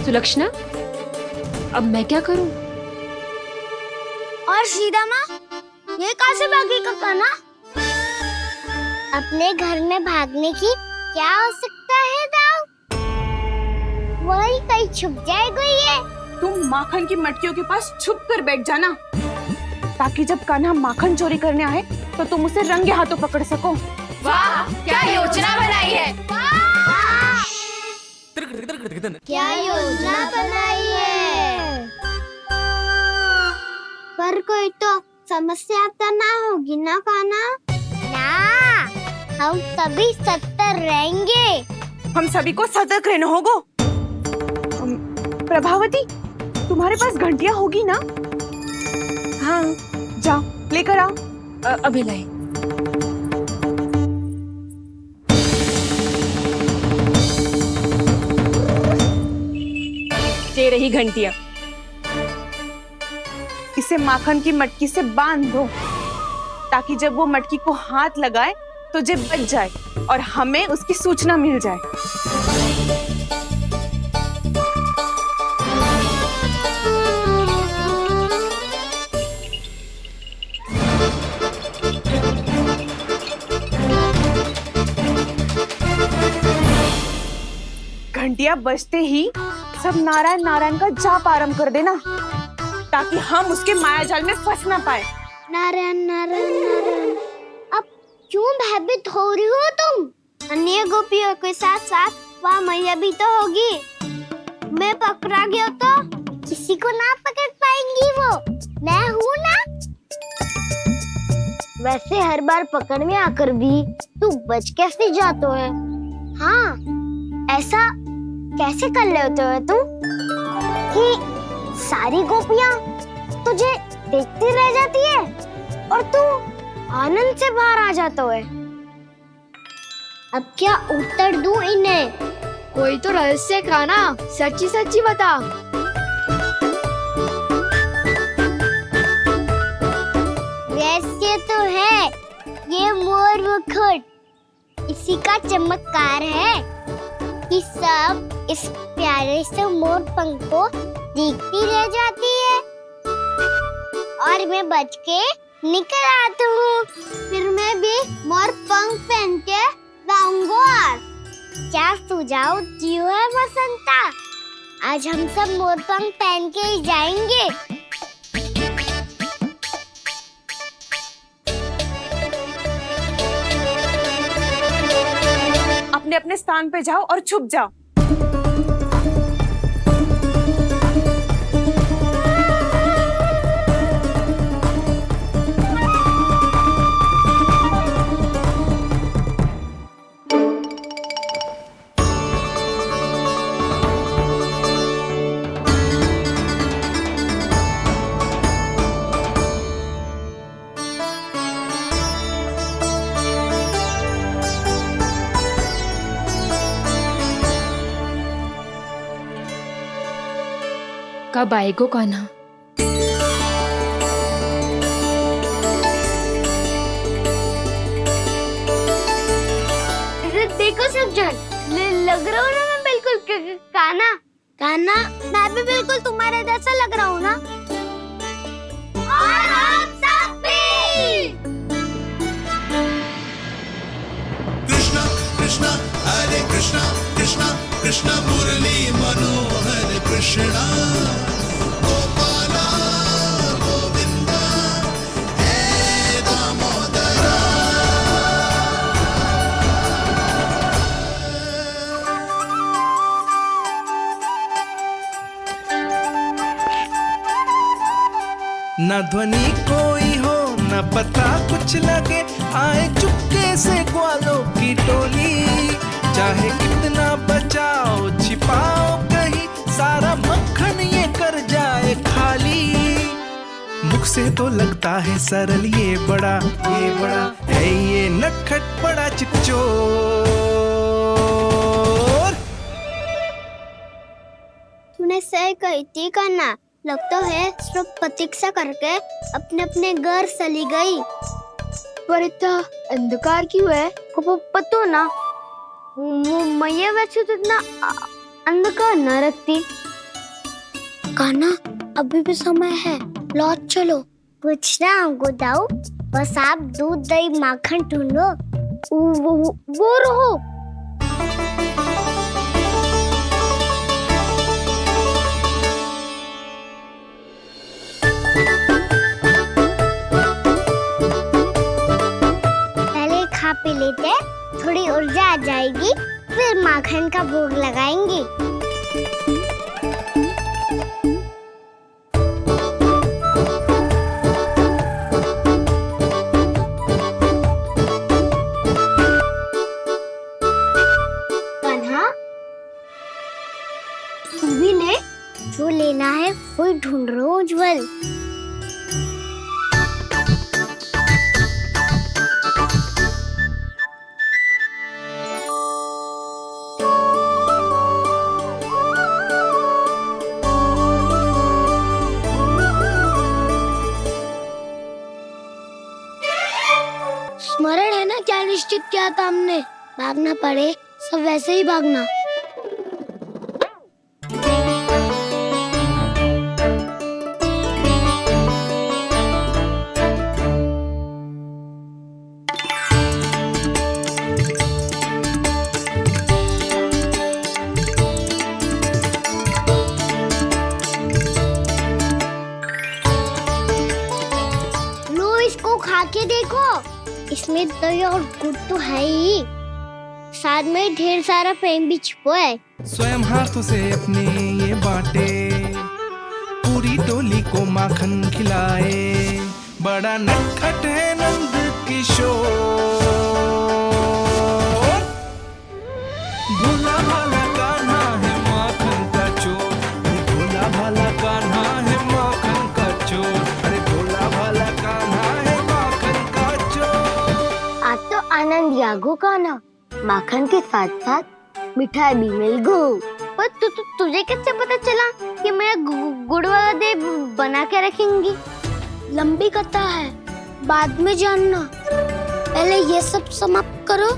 सुलक्षणा, अब मैं क्या करूं? और सीधा माँ, ये कहाँ से भागेगा कान्हा? अपने घर में भागने की क्या हो सकता है दाऊ? वही कहीं छुप जाएगा ये। तुम माखन की मटकियों के पास छुप कर बैठ जाना, ताकि जब कान्हा माखन चोरी करने आए तो तुम उसे रंगे हाथों पकड़ सको। वाह, क्या योजना बनाई है! क्या योजना बनाई है? पर कोई तो समस्या तो ना होगी ना कान्हा? ना, हम सभी सतर्क रहेंगे। हम सभी को सतर्क रहना होगा। प्रभावती, तुम्हारे पास घंटियां होगी ना? हाँ, जाओ लेकर आओ। अभी लाई। ये रही घंटियां। इसे माखन की मटकी से बांध दो, ताकि जब वो मटकी को हाथ लगाए तो जे बच जाए और हमें उसकी सूचना मिल जाए। घंटियां बजते ही सब नारायण नारायण का जाप आरंभ कर देना, ताकि हम उसके मायाजाल में फंस ना पाए। नारायण नारायण नारायण। अब क्यों भयभीत हो रही हो तुम? अन्य गोपियों के साथ साथ वहाँ मैया भी तो होगी। मैं पकड़ा गया तो किसी को ना पकड़ पाएंगी वो, मैं हूँ ना। वैसे हर बार पकड़ में आकर भी तू बच कैसे जाता है? हाँ, ऐसा कैसे कर लेते हो तुम कि सारी गोपियाँ तुझे देखती रह जाती है और तू आनंद से बाहर आ जाता है? अब क्या उत्तर दूं इन्हें? कोई तो रहस्य कान्हा, सच्ची सच्ची बता। रहस्य तो है, ये मोर मुकुट इसी का चमत्कार है कि सब इस प्यारे से मोर पंख को देखती रह जाती है और मैं बच के निकल आता हूँ। फिर मैं भी मोर पंख पहन के गाऊंगा। क्या सुझाव दियो है वसंता? आज हम सब मोर पंख पहन के ही जाएंगे। अपने अपने स्थान पे जाओ और छुप जाओ। कब आएगो कान्हा? देखो सब जन, लग रहा हूँ ना मैं बिल्कुल कान्हा। मैं भी बिल्कुल तुम्हारे जैसा लग रहा हूँ ना? न ध्वनि कोई हो न पता कुछ लगे, आए चुपके से ग्वालों की टोली। चाहे कितना बचाओ छिपाओ कहीं, सारा मक्खन ये कर जाए खाली। मुख से तो लगता है सरल, ये बड़ा है ये नटखट बड़ा चिकचोर। तूने सही कही थी कान्हा, लगता है सिर्फ प्रतीक्षा करके अपने अपने घर चली गई। पर इतना अंधकार क्यों है? पतो ना, मैं वैसे तो इतना अंधकार न रखती। कान्हा अभी भी समय है, लौट चलो। कुछ ना हमको दाऊ, बस आप दूध दही माखन ढूंढो। वो रहो। पहले खा पी लेते, थोड़ी ऊर्जा आ जाएगी, फिर माखन का भोग लगाएंगे। जो लेना है वही ढूंढ रहा हूँ उज्जवल। स्मरण है ना क्या निश्चित किया था हमने? भागना पड़े सब वैसे ही भागना। खा के देखो, इसमें दही और गुड़ तो है ही, साथ में ढेर सारा प्रेम भी छिपा है। स्वयं हाथों से अपने ये बांटे, पूरी टोली को माखन खिलाए। बड़ा नटखट है नंद किशोर, भोला भाला कान्हा है माखन का चोर। भोला भाला कान्हा है माखन का चोर, अरे भोला भाला कान्हा है माखन का चोर। आज तो आनंद यागो कान्हा, माखन के साथ साथ मिठाई भी मिल गई। पर तुझे कैसे पता चला कि मैं गुड़ वाला देव बना के रखेंगी? लंबी कथा है, बाद में जानना। पहले ये सब समाप्त करो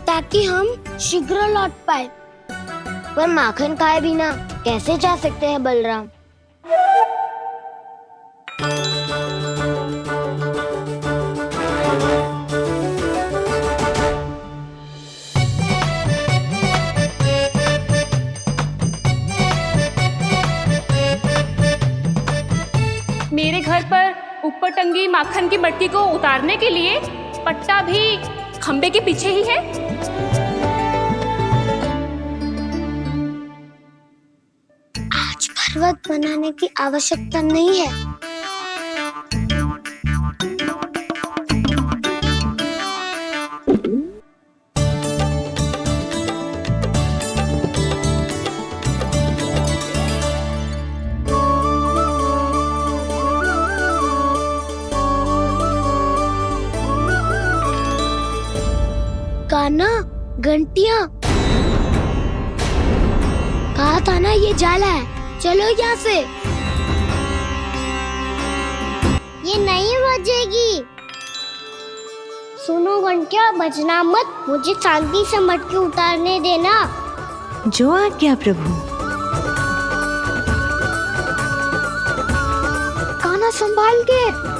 ताकि हम शीघ्र लौट पाए। पर माखन खाए बिना कैसे जा सकते हैं बलराम? मेरे घर पर ऊपर टंगी माखन की मटकी को उतारने के लिए पट्टा भी खंबे के पीछे ही है। आज पर्वत बनाने की आवश्यकता नहीं है। कान्हा, घंटियां, कहा था ना ये जाला है, चलो यहाँ से। ये नहीं बजेगी। सुनो घंटियां, बजना मत, मुझे शांति से मटकी उतारने देना। जो आज्ञा प्रभु। कान्हा संभाल के।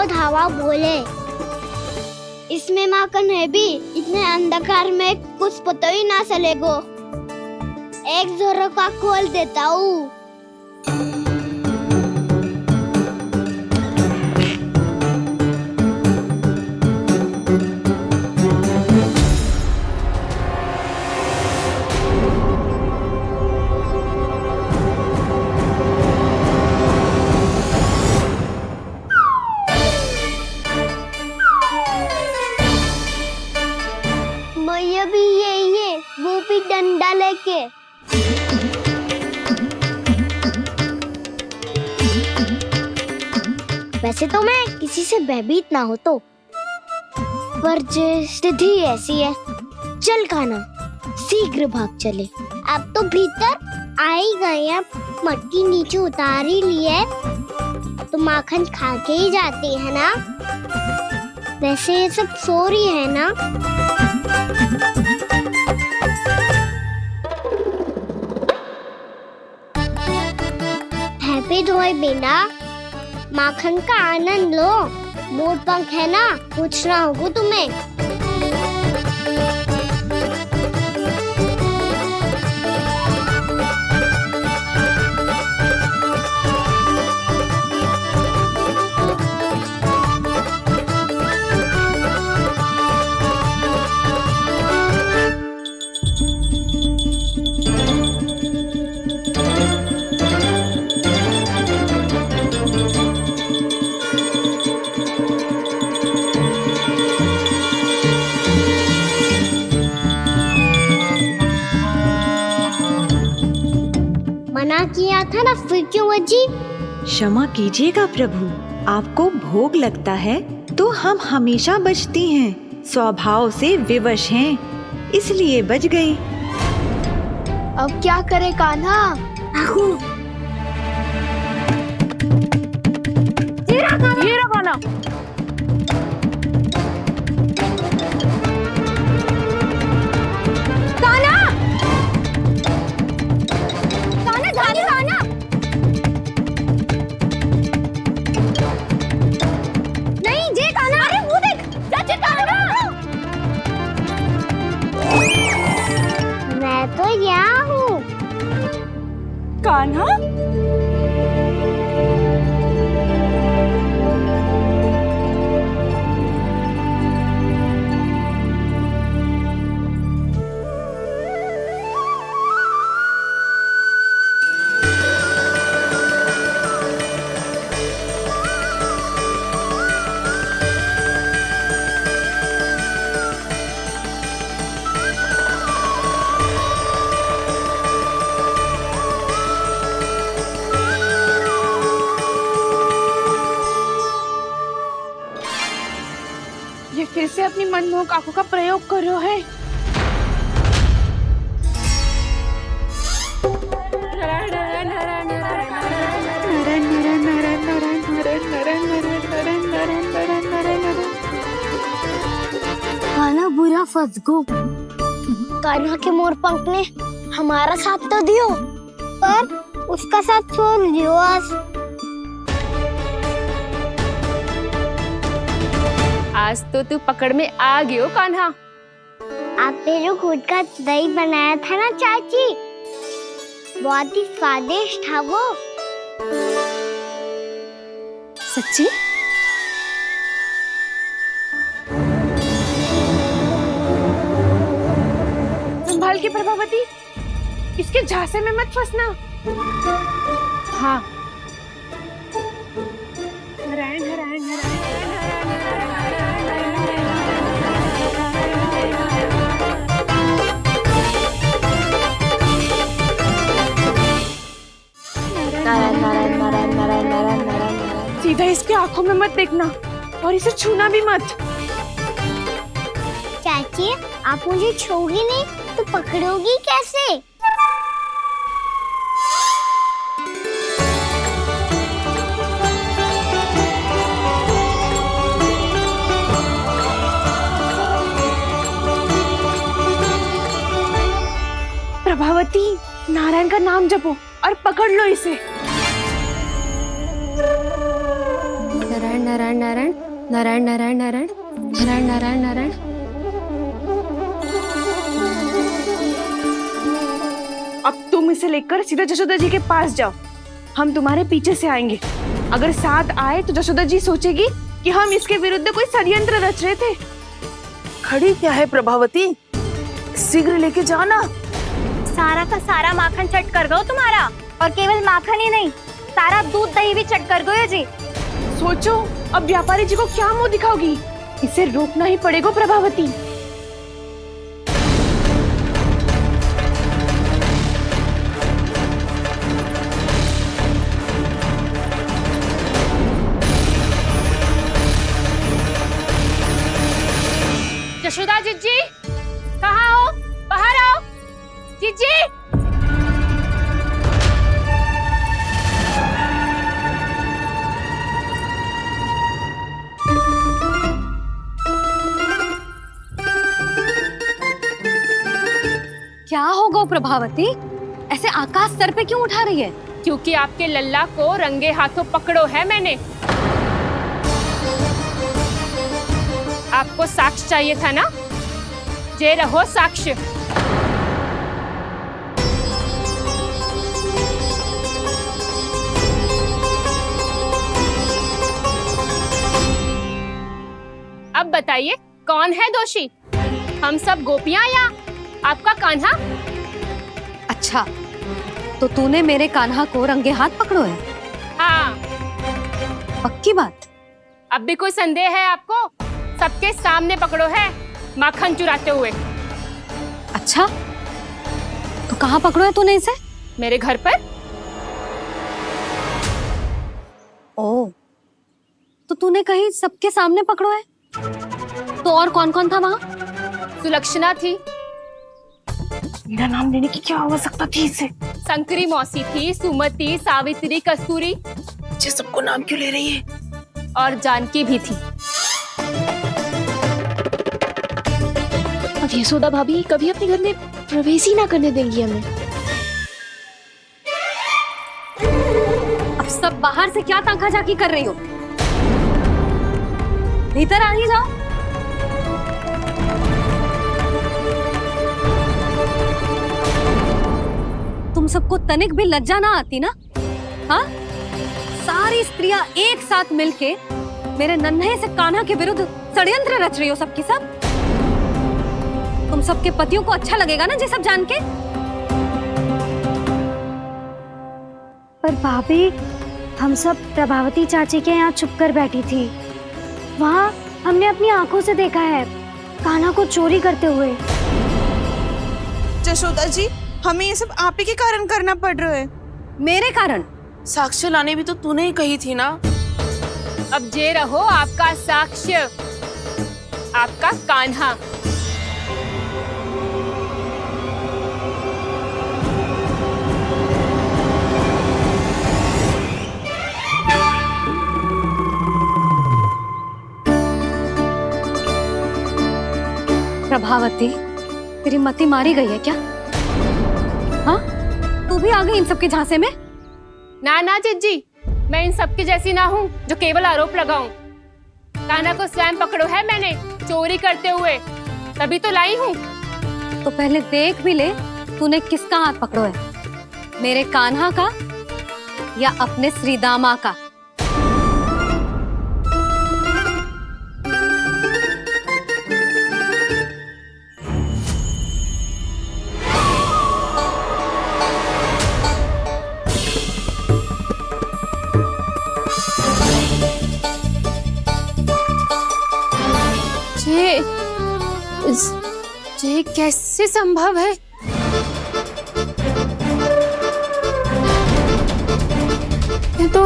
हवा बोले, इसमें माखन है भी, इतने अंधकार में कुछ पता ही ना चलेगा। एक जोरों का खोल देता हूँ। मैया भी यही है, वो भी डंडा लेके। वैसे तो मैं किसी से भयभीत ना हो तो, पर स्थिति ऐसी है। चल कान्हा, शीघ्र भाग चले। अब तो भीतर आ ही गए, अब मटकी नीचे उतार ही ली है तो माखन खा के ही जाती है ना। वैसे ये सब सो रही है ना। हैप्पी धोए बिना माखन का आनंद लो। मोर पंख है ना, पूछना होगा तुम्हें। मना किया था ना, फिर क्यों अजी? क्षमा कीजिएगा प्रभु, आपको भोग लगता है तो हम हमेशा बचती हैं, स्वभाव से विवश हैं, इसलिए बच गई। अब क्या करे कान्हा? ये रहा कान्हा। मैं तो यहाँ हूँ। कान्हा, ये फिर से अपनी मनमोहक आंखों का प्रयोग कर रहे है। कान्हा बुरा फंस गो। कान्हा के मोर पंख ने हमारा साथ तो दियो, पर उसका साथ छोड़ दियो। आज तो तू पकड़ में आ गई हो कान्हा। आपने जो खुद का दही बनाया था ना चाची, बहुत ही स्वादिष्ट था वो। सच्ची? संभाल के प्रभावती, इसके झांसे में मत फंसना। हाँ। नारायण नारायण नारायण। सीधा इसके आंखों में मत देखना और इसे छूना भी मत। चाची, आप मुझे छोगी नहीं तो पकड़ोगी कैसे? प्रभावती, नारायण का नाम जपो और पकड़ लो इसे। नारायण नारायण नारायण नारायण नारायण नारायण नारायण नारायण नारायण। अब तुम इसे लेकर सीधा जशोदा जी के पास जाओ, हम तुम्हारे पीछे से आएंगे। अगर साथ आए तो जशोदा जी सोचेगी कि हम इसके विरुद्ध कोई षड्यंत्र रच रहे थे। खड़ी क्या है प्रभावती, शीघ्र लेके जाना। सारा का सारा माखन चट कर गो तुम्हारा, और केवल माखन ही नहीं, सारा दूध दही भी चट कर गो जी। सोचो अब व्यापारी जी को क्या मुंह दिखाओगी। इसे रोकना ही पड़ेगा प्रभावती। जशोदा जिज्जी, कहाँ हो? बाहर आओ जिज्जी। क्या हो गो प्रभावती, ऐसे आकाश सर पे क्यों उठा रही है? क्योंकि आपके लल्ला को रंगे हाथों पकड़ो है मैंने। आपको साक्ष्य चाहिए था ना? जे रहो साक्ष्य। अब बताइए कौन है दोषी, हम सब गोपियां या आपका कान्हा? अच्छा, तो तूने मेरे कान्हा को रंगे हाथ पकड़ो है? हाँ। पक्की बात? अब भी कोई संदेह है आपको? सबके सामने पकड़ो है माखन चुराते हुए। अच्छा, तो कहाँ पकड़ो है तूने इसे? मेरे घर पर। ओ, तो तूने कहीं सबके सामने पकड़ो है? तो और कौन कौन था वहाँ? सुलक्षणा थी। मेरा नाम लेने की क्या आवश्यकता थी इसे? संकरी मौसी थी, सुमति, सावित्री, कस्तूरी। ये सबको नाम क्यों ले रही है? और जानकी भी थी। अब यशोदा भाभी कभी अपने घर में प्रवेश ही ना करने देंगी हमें। अब सब बाहर से क्या ताका झाकी कर रही हो? भीतर आ ही जाओ। तुम सबको तनिक भी लज्जा ना आती ना? हाँ? सारी स्त्रियां एक साथ मिलके मेरे नन्हे से कान्हा के विरुद्ध षड्यंत्र रच रही हो सबकी सब। तुम सबके पतियों को अच्छा लगेगा ना ये सब जान के? पर भाभी, हम सब प्रभावती चाची के यहाँ छुप कर बैठी थी। वहाँ हमने अपनी आंखों से देखा है कान्हा को चोरी करते हुए। जशोदा जी, हमें ये सब आप ही के कारण करना पड़ रहा है। मेरे कारण? साक्ष्य लाने भी तो तूने ही कही थी ना। अब जे रहो आपका साक्ष्य, आपका कान्हा। प्रभावती, तेरी मति मारी गई है क्या? हाँ? तू भी आ गई इन सबके झांसे में? ना ना जिज्जी, मैं इन सबकी जैसी ना हूँ जो केवल आरोप लगाऊं। कान्हा को स्वयं पकड़ो है मैंने चोरी करते हुए, तभी तो लाई हूँ। तो पहले देख भी ले तूने किसका हाथ पकड़ो है, मेरे कान्हा का या अपने श्रीदामा का? ये कैसे संभव है? ये तो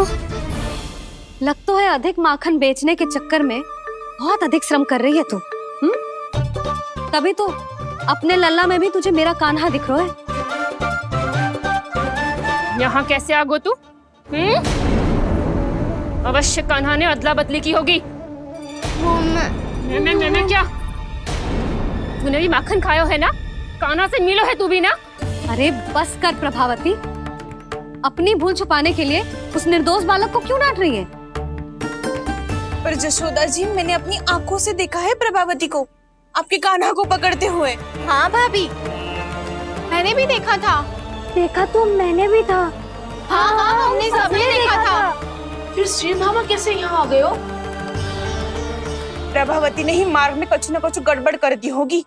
लग तो है अधिक माखन बेचने के चक्कर में बहुत अधिक श्रम कर रही है तू। तभी तो अपने लल्ला में भी तुझे मेरा कान्हा दिख रहा है। यहाँ कैसे आ गो तू? अवश्य कान्हा ने अदला बदली की होगी। मैं क्या? तूने भी माखन खायो है ना? कान्हा से मिलो है तू भी ना? अरे बस कर प्रभावती, अपनी भूल छुपाने के लिए उस निर्दोष बालक को क्यों डांट रही है? पर जशोदा जी, मैंने अपनी आंखों से देखा है प्रभावती को आपके कान्हा को पकड़ते हुए। हाँ भाभी, मैंने भी देखा था। देखा तो मैंने भी था। हाँ हाँ, हमने सबने देखा था। फिर श्रीधामा कैसे यहाँ आ गए हो? प्रभावती ने ही मार्ग में कुछ न कुछ गड़बड़ कर दी होगी।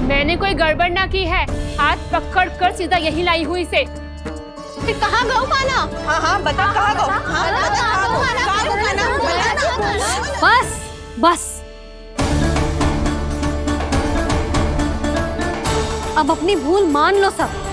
मैंने कोई गड़बड़ ना की है, हाथ पकड़ कर सीधा यही लाई हुई से। फिर कहाँ गौ कान्हा? हाँ हाँ बता, कहाँ गौ? हाँ बता, कहाँ गौ कान्हा? बस बस, अब अपनी भूल मान लो सब।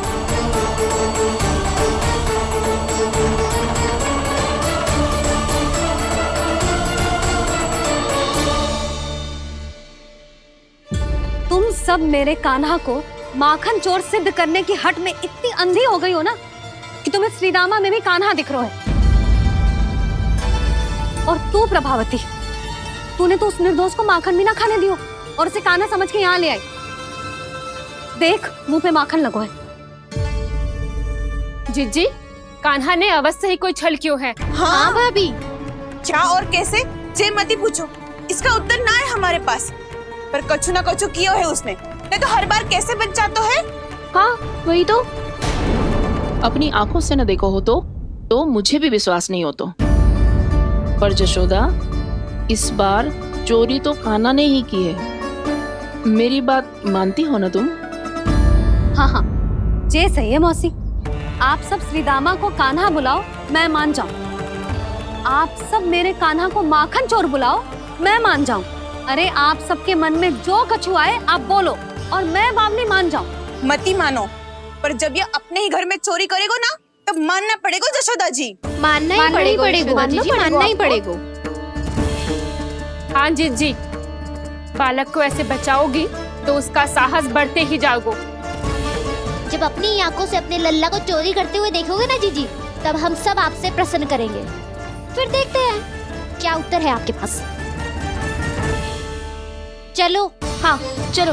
तुम सब मेरे कान्हा को माखन चोर सिद्ध करने की हट में इतनी अंधी हो गई हो ना कि तुम्हें श्रीदामा में भी कान्हा दिख रहा है। और तू प्रभावती, तूने तो उस निर्दोष को माखन भी ना खाने दियो और उसे कान्हा समझ के यहाँ ले आई। देख, मुंह पे माखन लगो है। जिज्जी, कान्हा ने अवश्य ही कोई छल क्यों है। हाँ भाभी, क्या और कैसे जे मती पूछो, इसका उत्तर ना है हमारे पास। पर कछु ना कछु कियो है उसने, नहीं तो हर बार कैसे बच जाता है। हाँ वही तो। अपनी आंखों से न देखो हो तो मुझे भी विश्वास नहीं हो तो। पर जशोदा, इस बार चोरी तो कान्हा ने ही की है। मेरी बात मानती हो ना तुम? हाँ हाँ, जे सही है मौसी। आप सब श्रीदामा को कान्हा बुलाओ, मैं मान जाऊं। आप सब मेरे कान्हा को माखन चोर बुलाओ, मैं मान जाऊं। अरे आप सबके मन में जो कछु आए आप बोलो और मैं बावली मान जाऊं। मती मानो, पर जब ये अपने ही घर में चोरी करेगो ना, तब मानना पड़ेगा जशोदा जी। मानना ही पड़ेगा, मानना ही पड़ेगा। हाँ जिज्जी, बालक को ऐसे बचाओगी तो उसका साहस बढ़ते ही जाओगे। जब अपनी आंखों से अपने लल्ला को चोरी करते हुए देखोगे ना जीजी, तब हम सब आपसे प्रसन्न करेंगे। फिर देखते हैं क्या उत्तर है आपके पास। चलो। हाँ चलो।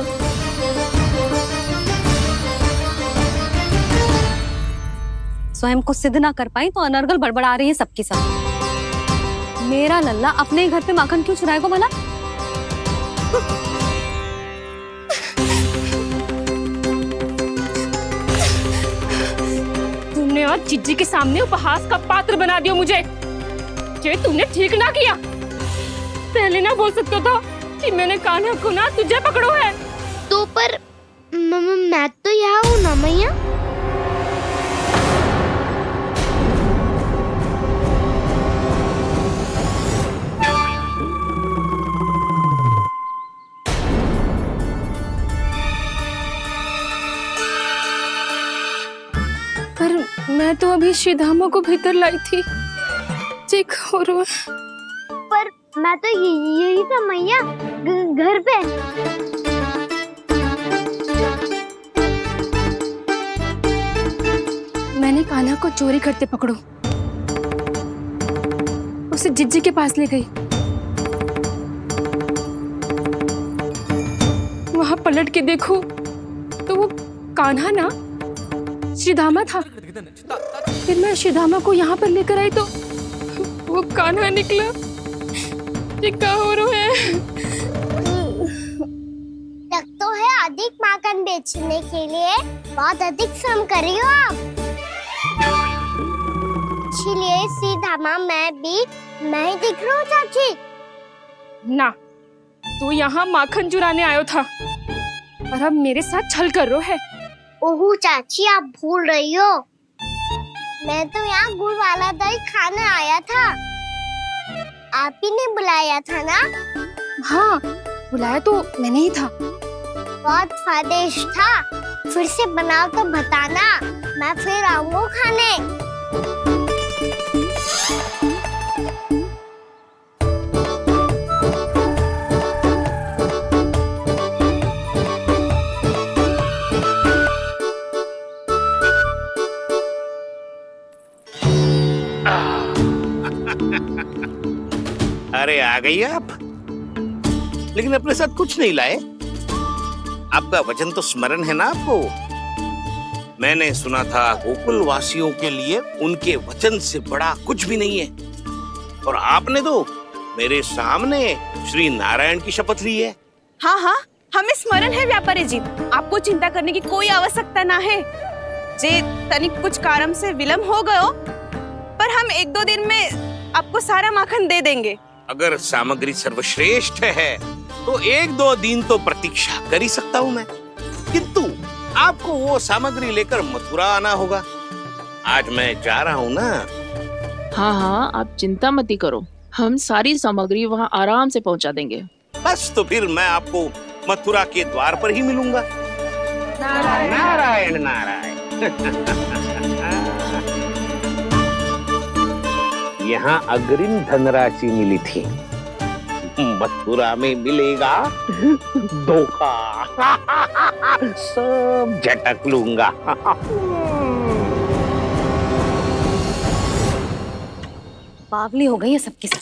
स्वयं को सिद्ध ना कर पाई तो अनर्गल बड़बड़ा रही है सबके साथ। मेरा लल्ला अपने ही घर पे माखन क्यों चुराएगा भला? तुमने आज जिज्जी के सामने उपहास का पात्र बना दिया मुझे। ये तुमने ठीक ना किया। पहले ना बोल सकता था कि मैंने कान्हा को ना तुझे पकड़ो है। तो पर मैं तो यहाँ हूँ ना मैया। पर मैं तो अभी श्रीधामा को भीतर लाई थी। और पर मैं तो यही था मैया, घर पे। मैंने कान्हा को चोरी करते पकड़ो, उसे जिज्जी के पास ले गई। वहां पलट के देखो तो वो कान्हा ना श्रीधामा था। फिर मैं श्रीधामा को यहाँ पर लेकर आई तो वो कान्हा निकला। ये क्या हो रहा है? तो है अधिक माखन बेचने के लिए बहुत अधिक श्रम कर रही हो आप। इसलिए सीधामा मैं ही दिख रहा हूँ चाची। ना, तू यहाँ माखन चुराने आयो था और अब मेरे साथ छल कर रहा है। ओह चाची, आप भूल रही हो, मैं तो यहाँ गुड़ वाला दही खाने आया था। आप ही ने बुलाया था ना? हाँ, बुलाया तो मैंने ही था। बहुत स्वादिष्ट था। फिर से बनाओ तो बताना, मैं फिर आऊंगा खाने। अरे आ गई आप, लेकिन अपने साथ कुछ नहीं लाए। आपका वचन तो स्मरण है ना आपको? मैंने सुना था गोकुल वासियों के लिए उनके वचन से बड़ा कुछ भी नहीं है। और आपने तो मेरे सामने श्री नारायण की शपथ ली है। हाँ हाँ, हमें स्मरण है व्यापारी जी। आपको चिंता करने की कोई आवश्यकता ना है। जे तनिक कुछ कारण से विलंब हो गयो, पर हम 1-2 दिन में आपको सारा माखन दे देंगे। अगर सामग्री सर्वश्रेष्ठ है तो 1-2 दिन तो प्रतीक्षा कर ही सकता हूँ मैं, किंतु आपको वो सामग्री लेकर मथुरा आना होगा। आज मैं जा रहा हूँ ना। हाँ हाँ, आप चिंता मत करो, हम सारी सामग्री वहाँ आराम से पहुँचा देंगे। बस तो फिर मैं आपको मथुरा के द्वार पर ही मिलूंगा। नारायण नारायण। यहाँ अग्रिम धनराशि मिली थी, मथुरा में मिलेगा धोखा। सब झटक लूंगा। बावली हो गई है सबकी सब।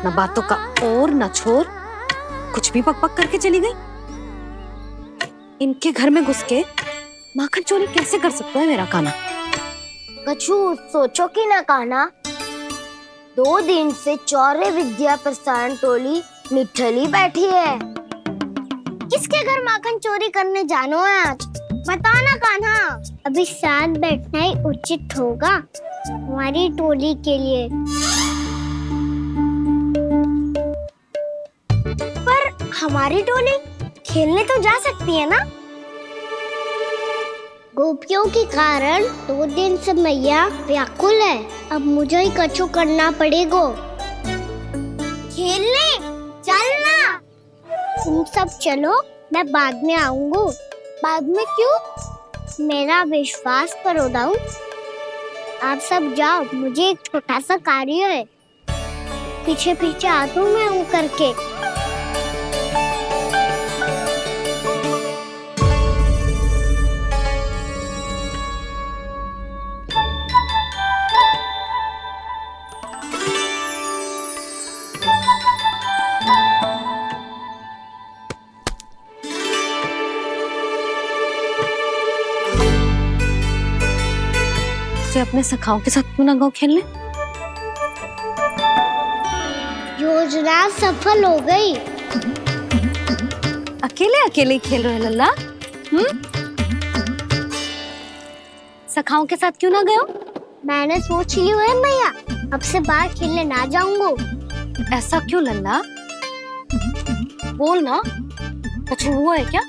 न बातों का और न छोर, कुछ भी पक पक करके चली गई। इनके घर में घुस के माखन चोरी कैसे कर सकता है मेरा काना? कछु सोचो कि ना कान्हा, 2 दिन से चौर्य विद्या प्रसारण टोली निठली बैठी है। किसके घर माखन चोरी करने जानो है आज? बता ना कान्हा। अभी साथ बैठना ही उचित होगा हमारी टोली के लिए। पर हमारी टोली खेलने तो जा सकती है ना? गोपियों के कारण 2 दिन से मैया व्याकुल है। अब मुझे ही कछु करना पड़ेगा। खेलने चलना। तुम सब चलो, मैं बाद में आऊंगा। बाद में क्यों? मेरा विश्वास करो दाऊ। आप सब जाओ, मुझे एक छोटा सा कार्य है। पीछे पीछे आता हूँ मैं हूँ करके। अपने सखाओं के साथ क्यों ना गाँव खेलने? योजना सफल हो गई। अकेले अकेले खेल रहे लल्ला? सखाओं के साथ क्यों ना गए? मैंने सोच लिया है मैया, अब से बाहर खेलने ना जाऊंगा। ऐसा क्यों लल्ला? बोल ना, कुछ हुआ है क्या?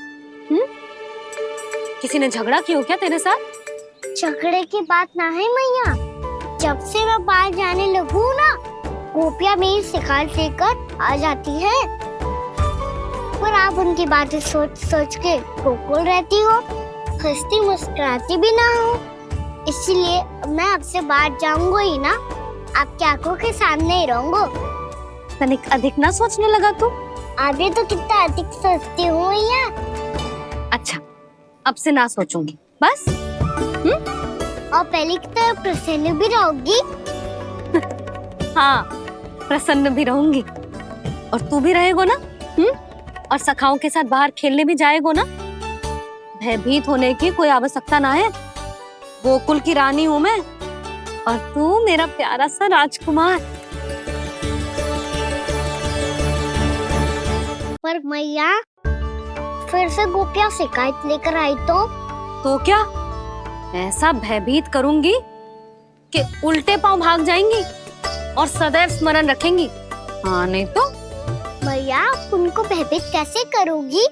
किसी ने झगड़ा किया हो क्या तेरे साथ? झगड़े की बात ना है मैया। जब से मैं बाहर जाने लगू ना, गोपियां मेरी शिकार लेकर आ जाती है। पर आप उनकी बातें सोच सोच के गोकुल रहती हो, हंसती मुस्कुराती भी ना हो। इसलिए मैं आपसे बाहर जाऊंगा ही ना, आपकी आंखों के सामने ही रहूंगा। तनिक अधिक ना सोचने लगा तू? आगे तो कितना अधिक सोचती हूँ मैया। अच्छा, अब से ना सोचूंगी बस। और पहले की तरह प्रसन्न भी रहोगी? हाँ, प्रसन्न भी रहूंगी। और तू भी रहेगो ना? और सखाओं के साथ बाहर खेलने भी जाएगो ना? भयभीत होने की कोई आवश्यकता ना है। गोकुल की रानी हूँ मैं, और तू मेरा प्यारा सा राजकुमार। पर मैया, फिर से गोपियां शिकायत लेकर आई तो क्या? ऐसा भयभीत करूंगी कि उल्टे पांव भाग जाएंगी और सदैव स्मरण रखेंगी। हाँ नहीं तो? मैया, उनको भयभीत कैसे करोगी?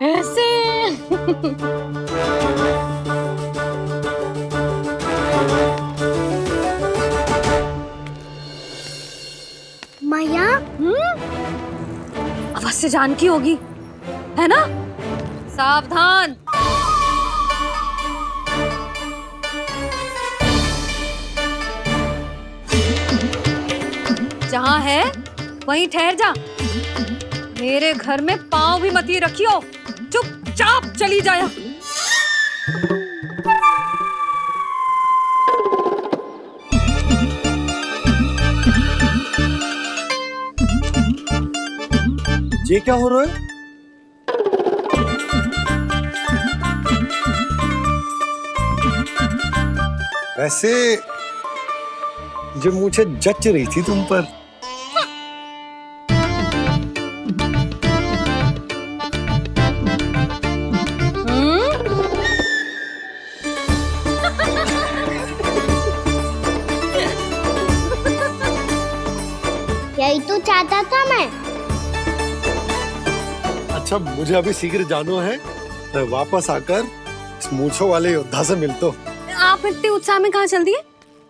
ऐसे। मैया, अवश्य जानकी होगी, है ना? सावधान। जहाँ है वहीं ठहर जा। मेरे घर में पाँव भी मत ही रखियो, चुपचाप चली जाया। ये क्या हो रहा है? वैसे जो मुझे जच रही थी तुम पर। यही तो चाहता था मैं। अच्छा, मुझे अभी शीघ्र जाना है। मैं वापस आकर इस मूंछों वाले योद्धा से मिलता हूँ। आप इतने उत्साह में कहाँ चल दिए?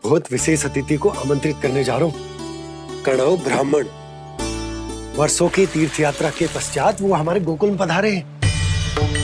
बहुत विशेष अतिथि को आमंत्रित करने जा रहा हूँ। कणव ब्राह्मण वर्षों की तीर्थ यात्रा के पश्चात वो हमारे गोकुल में पधारे हैं।